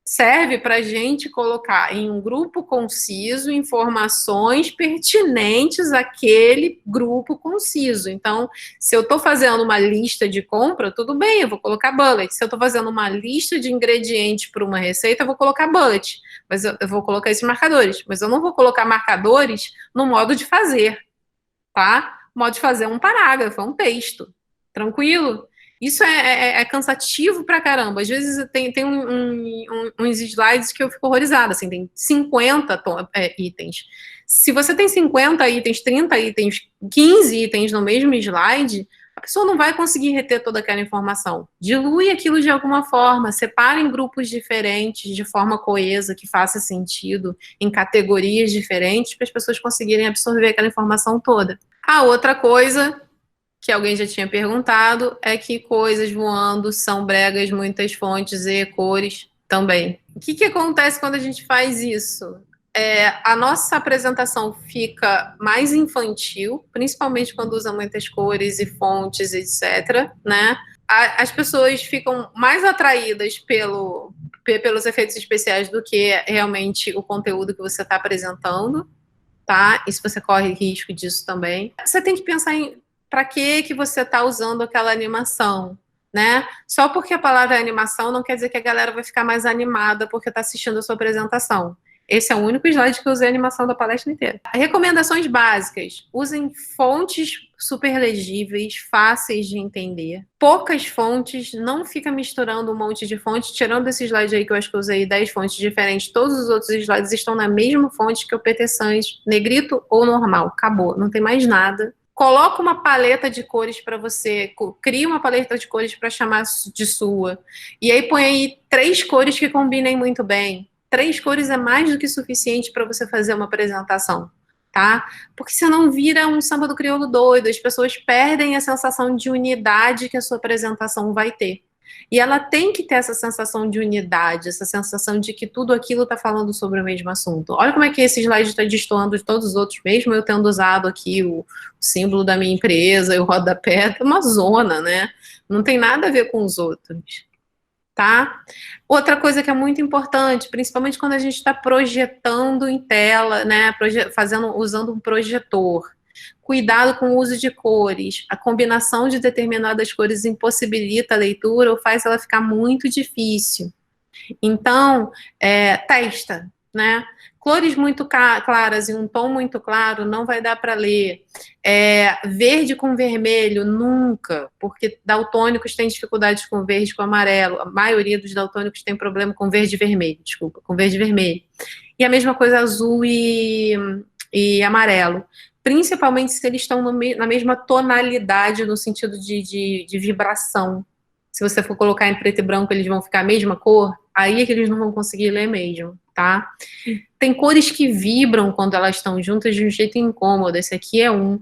S1: serve para a gente colocar em um grupo conciso informações pertinentes àquele grupo conciso. Então, se eu estou fazendo uma lista de compra, tudo bem, eu vou colocar bullet. Se eu estou fazendo uma lista de ingredientes para uma receita, eu vou colocar bullet. Mas eu vou colocar esses marcadores. Mas eu não vou colocar marcadores no modo de fazer, tá? O modo de fazer é um parágrafo, é um texto. Tranquilo? Isso é cansativo pra caramba. Às vezes tem uns slides que eu fico horrorizada, assim, tem 50 itens. Se você tem 50 itens, 30 itens, 15 itens no mesmo slide, a pessoa não vai conseguir reter toda aquela informação. Dilui aquilo de alguma forma, separa em grupos diferentes, de forma coesa, que faça sentido, em categorias diferentes, para as pessoas conseguirem absorver aquela informação toda. A outra coisa que alguém já tinha perguntado, é que coisas voando são bregas, muitas fontes e cores também. O que acontece quando a gente faz isso? A nossa apresentação fica mais infantil, principalmente quando usa muitas cores e fontes, etc., né? As pessoas ficam mais atraídas pelos efeitos especiais do que realmente o conteúdo que você está apresentando, tá? E se você corre risco disso também. Você tem que pensar em para que você está usando aquela animação, né? Só porque a palavra é animação não quer dizer que a galera vai ficar mais animada porque está assistindo a sua apresentação. Esse é o único slide que eu usei a animação da palestra inteira. Recomendações básicas. Usem fontes super legíveis, fáceis de entender. Poucas fontes, não fica misturando um monte de fontes. Tirando esse slide aí que eu acho que eu usei 10 fontes diferentes, todos os outros slides estão na mesma fonte que o PT Sans, negrito ou normal. Acabou, não tem mais nada. Coloca uma paleta de cores para você, cria uma paleta de cores para chamar de sua. E aí põe aí 3 cores que combinem muito bem. 3 cores é mais do que suficiente para você fazer uma apresentação, tá? Porque senão vira um samba do crioulo doido, as pessoas perdem a sensação de unidade que a sua apresentação vai ter. E ela tem que ter essa sensação de unidade, essa sensação de que tudo aquilo está falando sobre o mesmo assunto. Olha como é que esse slide está destoando de todos os outros, mesmo eu tendo usado aqui o símbolo da minha empresa e o rodapé, é uma zona, né? Não tem nada a ver com os outros, tá? Outra coisa que é muito importante, principalmente quando a gente está projetando em tela, né? Usando um projetor. Cuidado com o uso de cores. A combinação de determinadas cores impossibilita a leitura ou faz ela ficar muito difícil. Então, testa, né? Cores muito claras e um tom muito claro não vai dar para ler. Verde com vermelho, nunca, porque daltônicos têm dificuldades com verde e com amarelo. A maioria dos daltônicos tem problema com verde e vermelho, com verde e vermelho. E a mesma coisa azul e amarelo. Principalmente se eles estão na mesma tonalidade, no sentido de vibração. Se você for colocar em preto e branco, eles vão ficar a mesma cor, aí é que eles não vão conseguir ler mesmo, tá? Tem cores que vibram quando elas estão juntas de um jeito incômodo, esse aqui é um.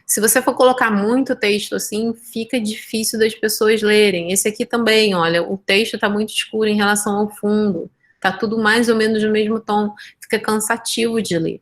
S1: Se você for colocar muito texto assim, fica difícil das pessoas lerem. Esse aqui também, olha, o texto está muito escuro em relação ao fundo, tá tudo mais ou menos no mesmo tom, fica cansativo de ler.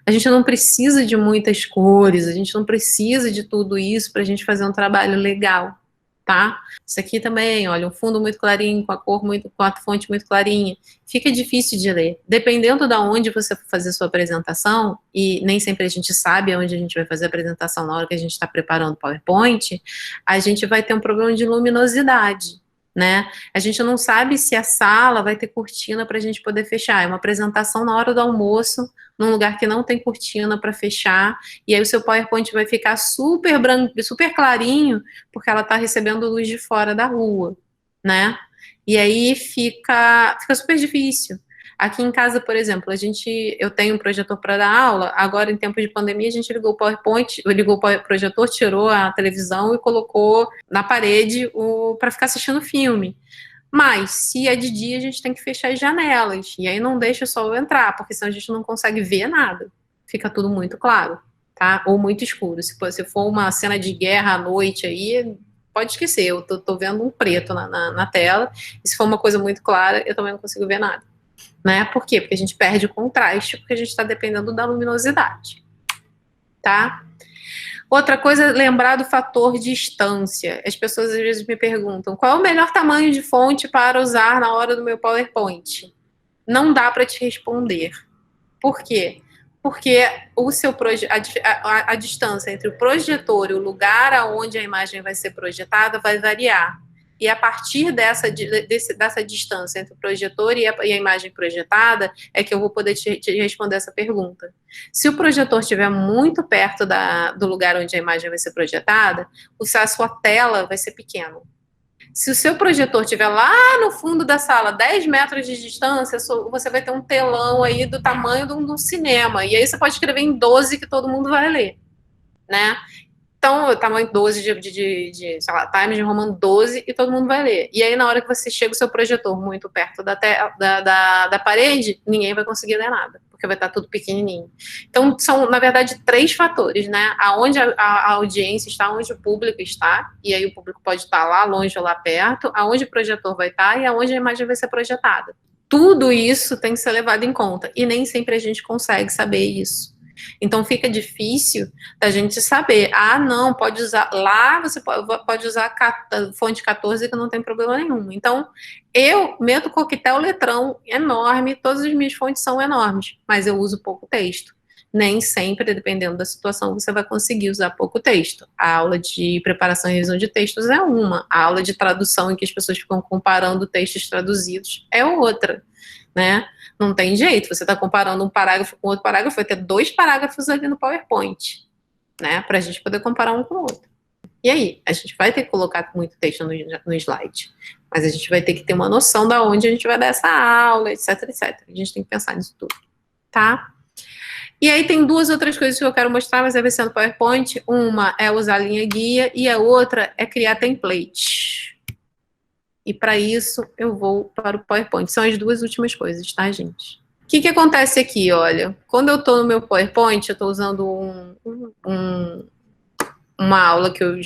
S1: A gente não precisa de muitas cores, a gente não precisa de tudo isso para a gente fazer um trabalho legal, tá? tá? Isso aqui também, olha, um fundo muito clarinho, com a fonte muito clarinha. Fica difícil de ler. Dependendo de onde você for fazer sua apresentação, e nem sempre a gente sabe onde a gente vai fazer a apresentação na hora que a gente está preparando o PowerPoint, a gente vai ter um problema de luminosidade, né? A gente não sabe se a sala vai ter cortina para a gente poder fechar. É uma apresentação na hora do almoço, num lugar que não tem cortina para fechar, e aí o seu PowerPoint vai ficar super branco, super clarinho, porque ela está recebendo luz de fora da rua, né? E aí fica super difícil. Aqui em casa, por exemplo, eu tenho um projetor para dar aula, agora em tempo de pandemia a gente ligou o PowerPoint, ligou o projetor, tirou a televisão e colocou na parede para ficar assistindo filme. Mas, se é de dia, a gente tem que fechar as janelas, e aí não deixa o sol entrar, porque senão a gente não consegue ver nada. Fica tudo muito claro, tá? Ou muito escuro. Se for uma cena de guerra à noite aí, pode esquecer, eu tô vendo um preto na tela, e se for uma coisa muito clara, eu também não consigo ver nada. Né? Por quê? Porque a gente perde o contraste, porque a gente está dependendo da luminosidade, tá? Outra coisa, lembrar do fator distância. As pessoas às vezes me perguntam, qual é o melhor tamanho de fonte para usar na hora do meu PowerPoint? Não dá para te responder. Por quê? Porque a distância entre o projetor e o lugar aonde a imagem vai ser projetada vai variar. E a partir dessa distância entre o projetor e a imagem projetada é que eu vou poder te responder essa pergunta. Se o projetor estiver muito perto do lugar onde a imagem vai ser projetada, a sua tela vai ser pequena. Se o seu projetor estiver lá no fundo da sala, 10 metros de distância, você vai ter um telão aí do tamanho de um cinema. E aí você pode escrever em 12 que todo mundo vai ler, né? Então, o tamanho 12 sei lá, Times New Roman 12 e todo mundo vai ler. E aí, na hora que você chega o seu projetor muito perto da parede, ninguém vai conseguir ler nada, porque vai estar tudo pequenininho. Então, são, na verdade, 3 fatores, né? Aonde a audiência está, onde o público está, e aí o público pode estar lá longe ou lá perto, aonde o projetor vai estar e aonde a imagem vai ser projetada. Tudo isso tem que ser levado em conta, e nem sempre a gente consegue saber isso. Então fica difícil da gente saber, não, pode usar, lá você pode usar fonte 14 que não tem problema nenhum. Então, eu meto coquetel letrão enorme, todas as minhas fontes são enormes, mas eu uso pouco texto. Nem sempre, dependendo da situação, você vai conseguir usar pouco texto. A aula de preparação e revisão de textos é uma, a aula de tradução em que as pessoas ficam comparando textos traduzidos é outra, né? Não tem jeito, você está comparando um parágrafo com outro parágrafo, vai ter 2 parágrafos ali no PowerPoint, né? Para a gente poder comparar um com o outro. E aí, a gente vai ter que colocar muito texto no slide, mas a gente vai ter que ter uma noção de onde a gente vai dar essa aula, etc, etc. A gente tem que pensar nisso tudo, tá? E aí tem 2 outras coisas que eu quero mostrar, mas vai ser no PowerPoint. Uma é usar a linha guia e a outra é criar templates. E para isso, eu vou para o PowerPoint. São as 2 últimas coisas, tá, gente? O que acontece aqui, olha? Quando eu estou no meu PowerPoint, eu estou usando uma aula que eu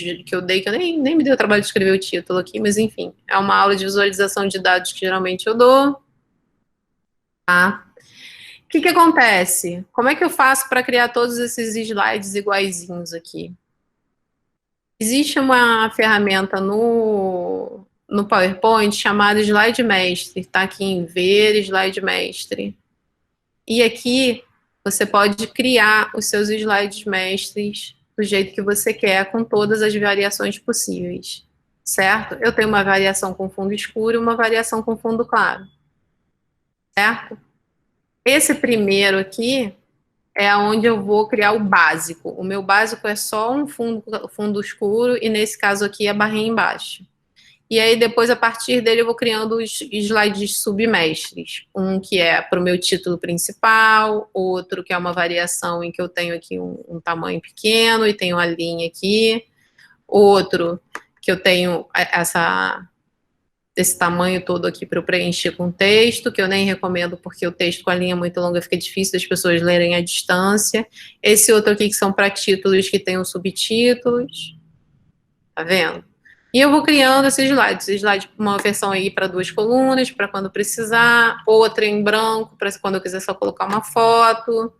S1: dei, que eu nem me deu o trabalho de escrever o título aqui, mas enfim. É uma aula de visualização de dados que geralmente eu dou. Tá? O que acontece? Como é que eu faço para criar todos esses slides iguaizinhos aqui? Existe uma ferramenta no PowerPoint chamado Slide Mestre, tá aqui em Ver, Slide Mestre. E aqui você pode criar os seus slides mestres do jeito que você quer, com todas as variações possíveis, certo? Eu tenho uma variação com fundo escuro e uma variação com fundo claro, certo? Esse primeiro aqui é onde eu vou criar o básico. O meu básico é só um fundo escuro e, nesse caso aqui, a barrinha embaixo. E aí, depois, a partir dele, eu vou criando os slides submestres. Um que é para o meu título principal, outro que é uma variação em que eu tenho aqui um tamanho pequeno e tenho uma linha aqui. Outro que eu tenho esse tamanho todo aqui para eu preencher com texto, que eu nem recomendo porque o texto com a linha muito longa fica difícil das pessoas lerem à distância. Esse outro aqui que são para títulos que tem os subtítulos. Tá vendo? E eu vou criando esses slides, uma versão aí para 2 colunas, para quando precisar, outra em branco, para quando eu quiser só colocar uma foto,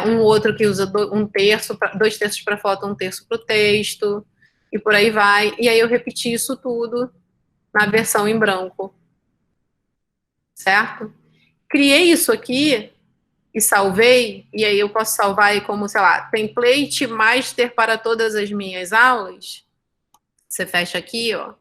S1: um outro que usa 2 terços para foto, 1 terço para o texto, e por aí vai. E aí eu repeti isso tudo na versão em branco. Certo? Criei isso aqui e salvei, e aí eu posso salvar aí como, sei lá, template master para todas as minhas aulas. Você fecha aqui, ó.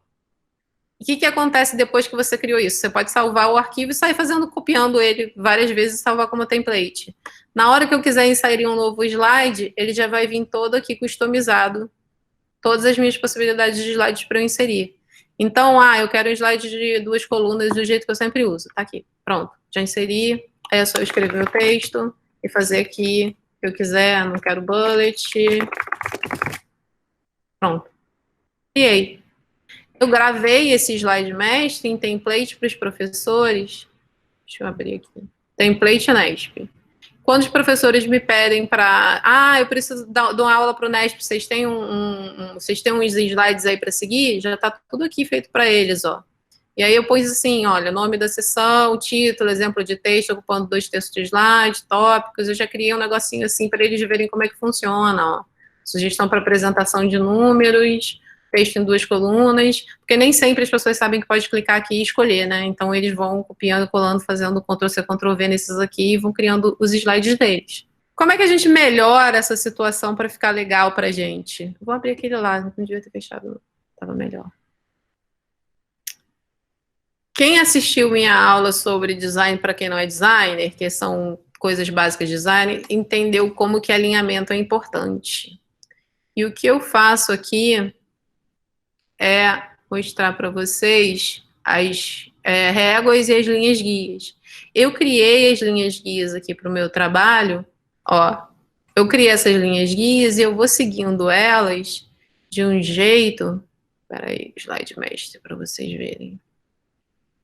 S1: O que acontece depois que você criou isso? Você pode salvar o arquivo e sair copiando ele várias vezes e salvar como template. Na hora que eu quiser inserir um novo slide, ele já vai vir todo aqui customizado. Todas as minhas possibilidades de slides para eu inserir. Então, eu quero um slide de 2 colunas do jeito que eu sempre uso. Tá aqui, pronto. Já inseri. Aí é só escrever o texto e fazer aqui o que eu quiser. Não quero bullet. Pronto. Criei. Eu gravei esse slide mestre em template para os professores. Deixa eu abrir aqui. Template Nesp. Quando os professores me pedem para... eu preciso dar uma aula para o Nesp, vocês têm vocês têm uns slides aí para seguir? Já está tudo aqui feito para eles, ó. E aí eu pus assim, olha, nome da sessão, título, exemplo de texto, ocupando 2/3 de slide, tópicos. Eu já criei um negocinho assim para eles verem como é que funciona, ó. Sugestão para apresentação de números, texto em 2 colunas, porque nem sempre as pessoas sabem que pode clicar aqui e escolher, né? Então eles vão copiando, colando, fazendo Ctrl+C, Ctrl+V nesses aqui e vão criando os slides deles. Como é que a gente melhora essa situação para ficar legal pra gente? Vou abrir aquele lá, não devia ter fechado, estava melhor. Quem assistiu minha aula sobre design para quem não é designer, que são coisas básicas de design, entendeu como que alinhamento é importante. E o que eu faço aqui é mostrar para vocês as réguas e as linhas guias. Eu criei as linhas guias aqui para o meu trabalho, ó. Eu criei essas linhas guias e eu vou seguindo elas de um jeito... Peraí, slide mestre para vocês verem.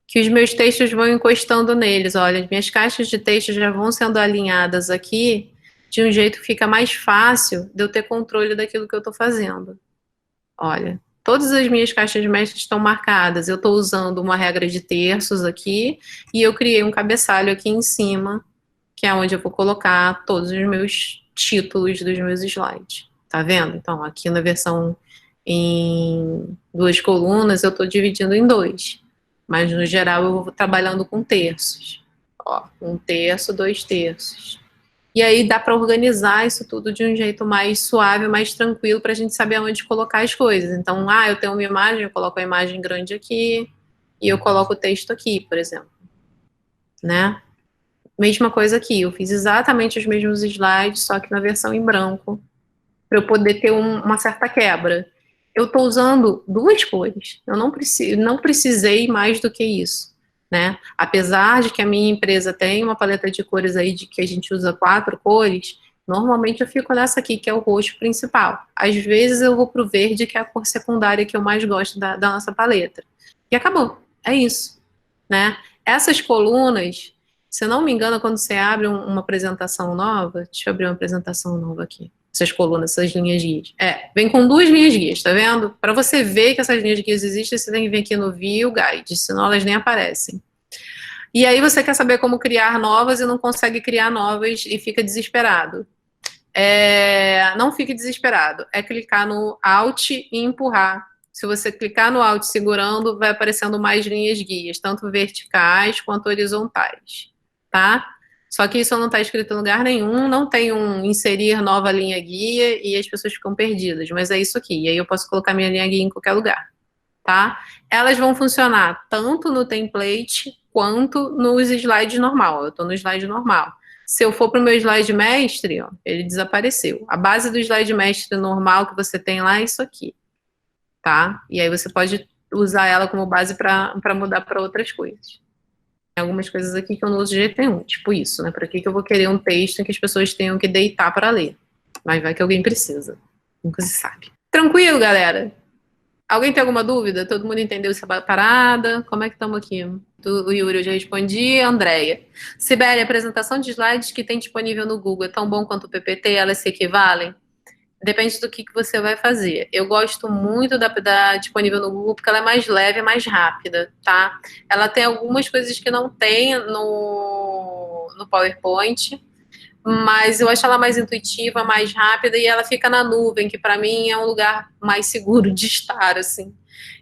S1: Que os meus textos vão encostando neles. Olha, as minhas caixas de texto já vão sendo alinhadas aqui de um jeito que fica mais fácil de eu ter controle daquilo que eu estou fazendo. Olha, todas as minhas caixas de mestre estão marcadas. Eu estou usando uma regra de terços aqui e eu criei um cabeçalho aqui em cima, que é onde eu vou colocar todos os meus títulos dos meus slides. Tá vendo? Então, aqui na versão em 2 colunas, eu estou dividindo em 2. Mas, no geral, eu vou trabalhando com terços. Ó, 1/3, 2/3. E aí dá para organizar isso tudo de um jeito mais suave, mais tranquilo, para a gente saber onde colocar as coisas. Então, eu tenho uma imagem, eu coloco a imagem grande aqui, e eu coloco o texto aqui, por exemplo. Né? Mesma coisa aqui, eu fiz exatamente os mesmos slides, só que na versão em branco, para eu poder ter uma certa quebra. Eu estou usando 2 cores, eu não precisei mais do que isso, né? Apesar de que a minha empresa tem uma paleta de cores aí de que a gente usa 4 cores, normalmente eu fico nessa aqui, que é o roxo principal. Às vezes eu vou pro verde, que é a cor secundária que eu mais gosto da nossa paleta. E acabou, é isso, né? Essas colunas, se eu não me engano, quando você abre uma apresentação nova, deixa eu abrir uma apresentação nova aqui. Essas colunas, essas linhas guias. Vem com 2 linhas guias, tá vendo? Para você ver que essas linhas guias existem, você tem que vir aqui no View Guide, senão elas nem aparecem. E aí você quer saber como criar novas e não consegue criar novas e fica desesperado. Não fique desesperado. É clicar no Alt e empurrar. Se você clicar no Alt segurando, vai aparecendo mais linhas guias, tanto verticais quanto horizontais, tá? Só que isso não está escrito em lugar nenhum, não tem um inserir nova linha guia e as pessoas ficam perdidas, mas é isso aqui. E aí eu posso colocar minha linha guia em qualquer lugar, tá? Elas vão funcionar tanto no template quanto nos slides normal. Eu estou no slide normal. Se eu for para o meu slide mestre, ó, ele desapareceu. A base do slide mestre normal que você tem lá é isso aqui, tá? E aí você pode usar ela como base para mudar para outras coisas. Tem algumas coisas aqui que eu não uso de jeito nenhum, tipo isso, né? Para que eu vou querer um texto em que as pessoas tenham que deitar para ler? Mas vai que alguém precisa. Nunca se sabe. Tranquilo, galera? Alguém tem alguma dúvida? Todo mundo entendeu essa parada? Como é que estamos aqui? O Yuri, eu já respondi. Andréia. Sibeli, a apresentação de slides que tem disponível no Google é tão bom quanto o PPT? Elas se equivalem? Depende do que você vai fazer. Eu gosto muito da disponível no Google porque ela é mais leve, mais rápida, tá? Ela tem algumas coisas que não tem no PowerPoint, mas eu acho ela mais intuitiva, mais rápida, e ela fica na nuvem, que para mim é um lugar mais seguro de estar, assim,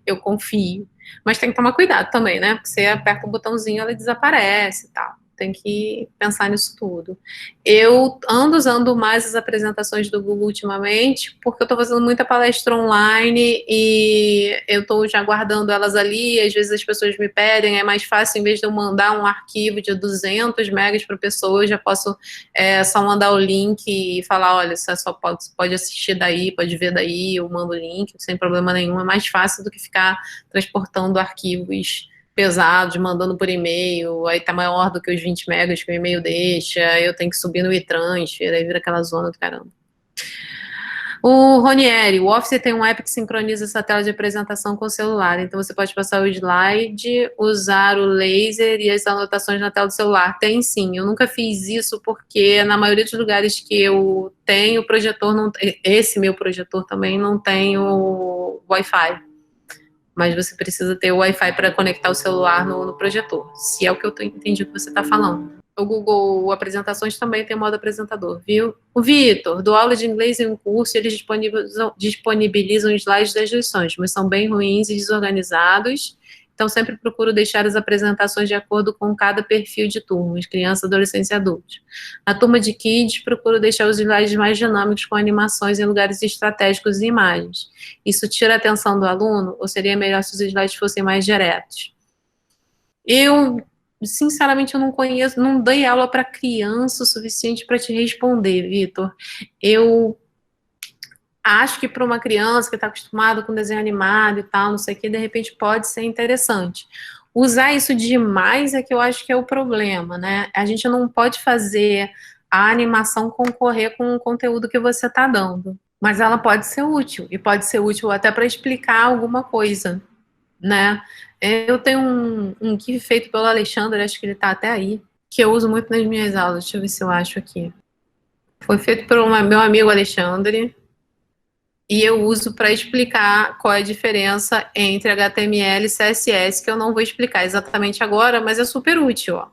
S1: eu confio. Mas tem que tomar cuidado também, né? Porque você aperta o botãozinho, ela desaparece e tal. Tem que pensar nisso tudo. Eu ando usando mais as apresentações do Google ultimamente, porque eu estou fazendo muita palestra online e eu estou já guardando elas ali. Às vezes as pessoas me pedem, é mais fácil, em vez de eu mandar um arquivo de 200 megas para a pessoa, eu já posso só mandar o link e falar, olha, você só pode assistir daí, pode ver daí, eu mando o link, sem problema nenhum. É mais fácil do que ficar transportando arquivos pesados, mandando por e-mail, aí tá maior do que os 20 megas que o e-mail deixa, eu tenho que subir no e-transfer, aí vira aquela zona do caramba. O Ronieri, o Office tem um app que sincroniza essa tela de apresentação com o celular, então você pode passar o slide, usar o laser e as anotações na tela do celular. Tem sim, eu nunca fiz isso porque na maioria dos lugares que eu tenho, o projetor não, esse meu projetor também não tem o Wi-Fi. Mas você precisa ter o Wi-Fi para conectar o celular no projetor, se é o que eu entendi que você está falando. O Google Apresentações também tem modo apresentador, viu? O Vitor, dou aula de inglês em um curso, eles disponibilizam slides das lições, mas são bem ruins e desorganizados, então sempre procuro deixar as apresentações de acordo com cada perfil de turmas, crianças, adolescentes e adultos. Na turma de kids, procuro deixar os slides mais dinâmicos com animações em lugares estratégicos e imagens. Isso tira a atenção do aluno, ou seria melhor se os slides fossem mais diretos? Sinceramente, eu não conheço, não dei aula para criança o suficiente para te responder, Vitor. Eu acho que para uma criança que está acostumada com desenho animado e tal, não sei o que, de repente pode ser interessante. Usar isso demais é que eu acho que é o problema, né? A gente não pode fazer a animação concorrer com o conteúdo que você está dando, mas ela pode ser útil, e pode ser útil até para explicar alguma coisa, né? Eu tenho um GIF feito pelo Alexandre, acho que ele está até aí, que eu uso muito nas minhas aulas, deixa eu ver se eu acho aqui. Foi feito pelo meu amigo Alexandre, e eu uso para explicar qual é a diferença entre HTML e CSS, que eu não vou explicar exatamente agora, mas é super útil, ó.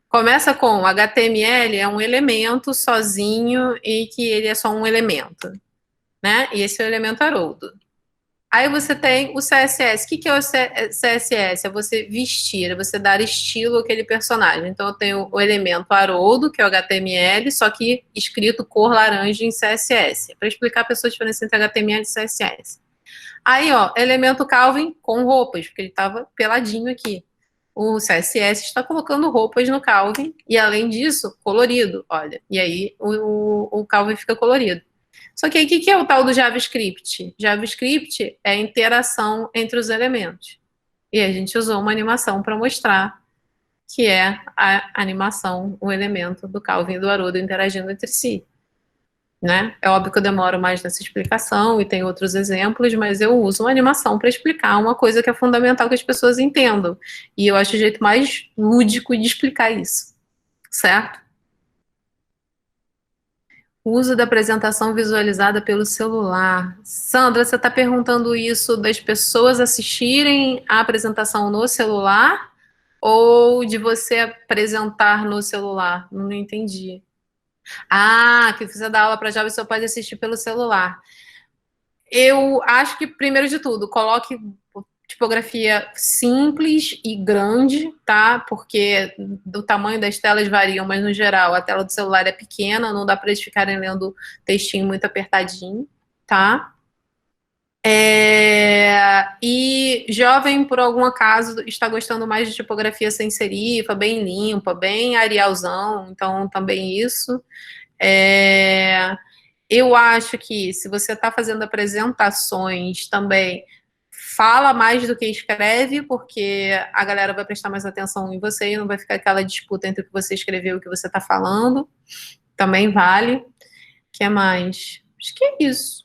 S1: Começa com HTML é um elemento sozinho e que ele é só um elemento, né? E esse é o elemento Haroldo. Aí você tem o CSS. O que é o CSS? É você vestir, é você dar estilo àquele personagem. Então eu tenho o elemento Haroldo, que é o HTML, só que escrito cor laranja em CSS. Para explicar a pessoa a diferença entre HTML e CSS. Aí, ó, elemento Calvin com roupas, porque ele estava peladinho aqui. O CSS está colocando roupas no Calvin, e além disso, colorido, olha. E aí o Calvin fica colorido. Só que aí, o que é o tal do JavaScript? JavaScript é a interação entre os elementos. E a gente usou uma animação para mostrar que é a animação, o elemento do Calvin e do Haroldo interagindo entre si. Né? É óbvio que eu demoro mais nessa explicação e tem outros exemplos, mas eu uso uma animação para explicar uma coisa que é fundamental que as pessoas entendam. E eu acho o jeito mais lúdico de explicar isso. Certo? O uso da apresentação visualizada pelo celular. Sandra, você está perguntando isso das pessoas assistirem a apresentação no celular ou de você apresentar no celular? Não entendi. Ah, que você dá aula para jovens, você pode assistir pelo celular. Eu acho que, primeiro de tudo, coloque tipografia simples e grande, tá? Porque do tamanho das telas variam, mas no geral a tela do celular é pequena, não dá para eles ficarem lendo textinho muito apertadinho, tá? E jovem, por algum acaso, está gostando mais de tipografia sem serifa, bem limpa, bem Arialzão, então também isso. Eu acho que se você está fazendo apresentações também, fala mais do que escreve, porque a galera vai prestar mais atenção em você e não vai ficar aquela disputa entre o que você escreveu e o que você está falando. Também vale. O que mais? Acho que é isso.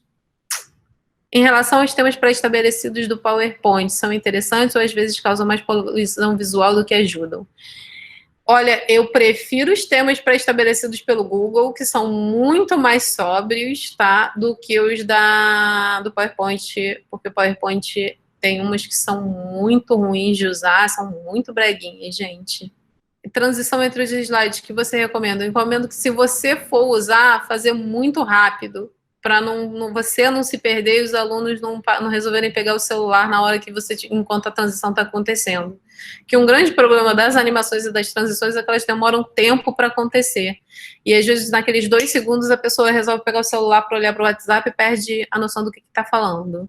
S1: Em relação aos temas pré-estabelecidos do PowerPoint, são interessantes ou às vezes causam mais poluição visual do que ajudam? Olha, eu prefiro os temas pré-estabelecidos pelo Google, que são muito mais sóbrios, tá? Do que os do PowerPoint, porque o PowerPoint tem umas que são muito ruins de usar, são muito breguinhas, gente. transição entre os slides que você recomenda? Eu recomendo que, se você for usar, fazer muito rápido, para você não se perder e os alunos não resolverem pegar o celular na hora que enquanto a transição está acontecendo. Que um grande problema das animações e das transições é que elas demoram tempo para acontecer. E às vezes, naqueles 2 segundos, a pessoa resolve pegar o celular para olhar para o WhatsApp e perde a noção do que está falando.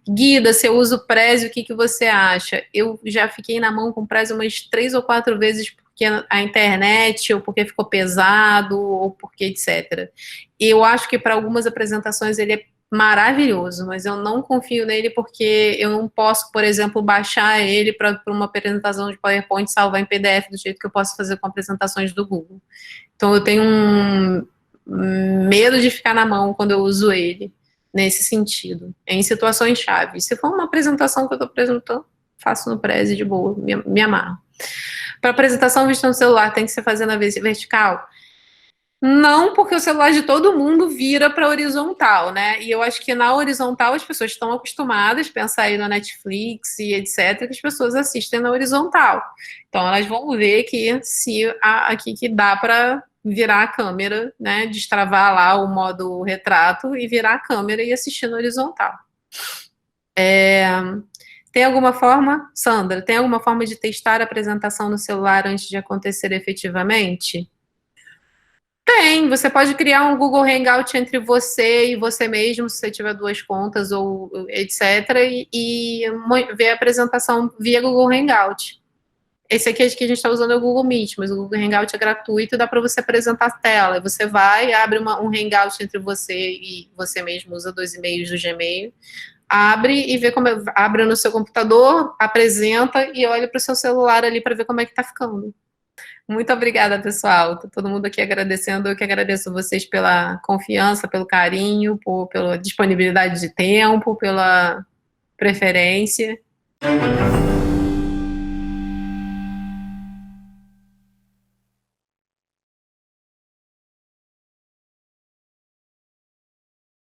S1: Guida, se eu uso Prezi, o que você acha? Eu já fiquei na mão com Prezi umas 3 ou 4 vezes, porque a internet, ou porque ficou pesado, ou porque etc. Eu acho que para algumas apresentações ele é maravilhoso, mas eu não confio nele porque eu não posso, por exemplo, baixar ele para uma apresentação de PowerPoint e salvar em PDF do jeito que eu posso fazer com apresentações do Google. Então eu tenho um medo de ficar na mão quando eu uso ele, nesse sentido, em situações chave. Se for uma apresentação que eu estou apresentando, faço no Prezi de boa, me amarro. Para apresentação vista no celular, tem que ser fazer na vertical? Não, porque o celular de todo mundo vira para horizontal, né? E eu acho que na horizontal as pessoas estão acostumadas, pensar aí no Netflix e etc, que as pessoas assistem na horizontal. Então elas vão ver que aqui que dá para virar a câmera, né? Destravar lá o modo retrato e virar a câmera e assistir no horizontal. Tem alguma forma, Sandra, tem alguma forma de testar a apresentação no celular antes de acontecer efetivamente? Tem, você pode criar um Google Hangout entre você e você mesmo, se você tiver 2 contas ou etc, e ver a apresentação via Google Hangout. Esse aqui que a gente está usando é o Google Meet, mas o Google Hangout é gratuito e dá para você apresentar a tela. Você vai, abre um Hangout entre você e você mesmo, usa 2 e-mails do Gmail, abre e vê abre no seu computador, apresenta e olha para o seu celular ali para ver como é que está ficando. Muito obrigada, pessoal. Tá todo mundo aqui agradecendo. Eu que agradeço vocês pela confiança, pelo carinho, pela disponibilidade de tempo, pela preferência.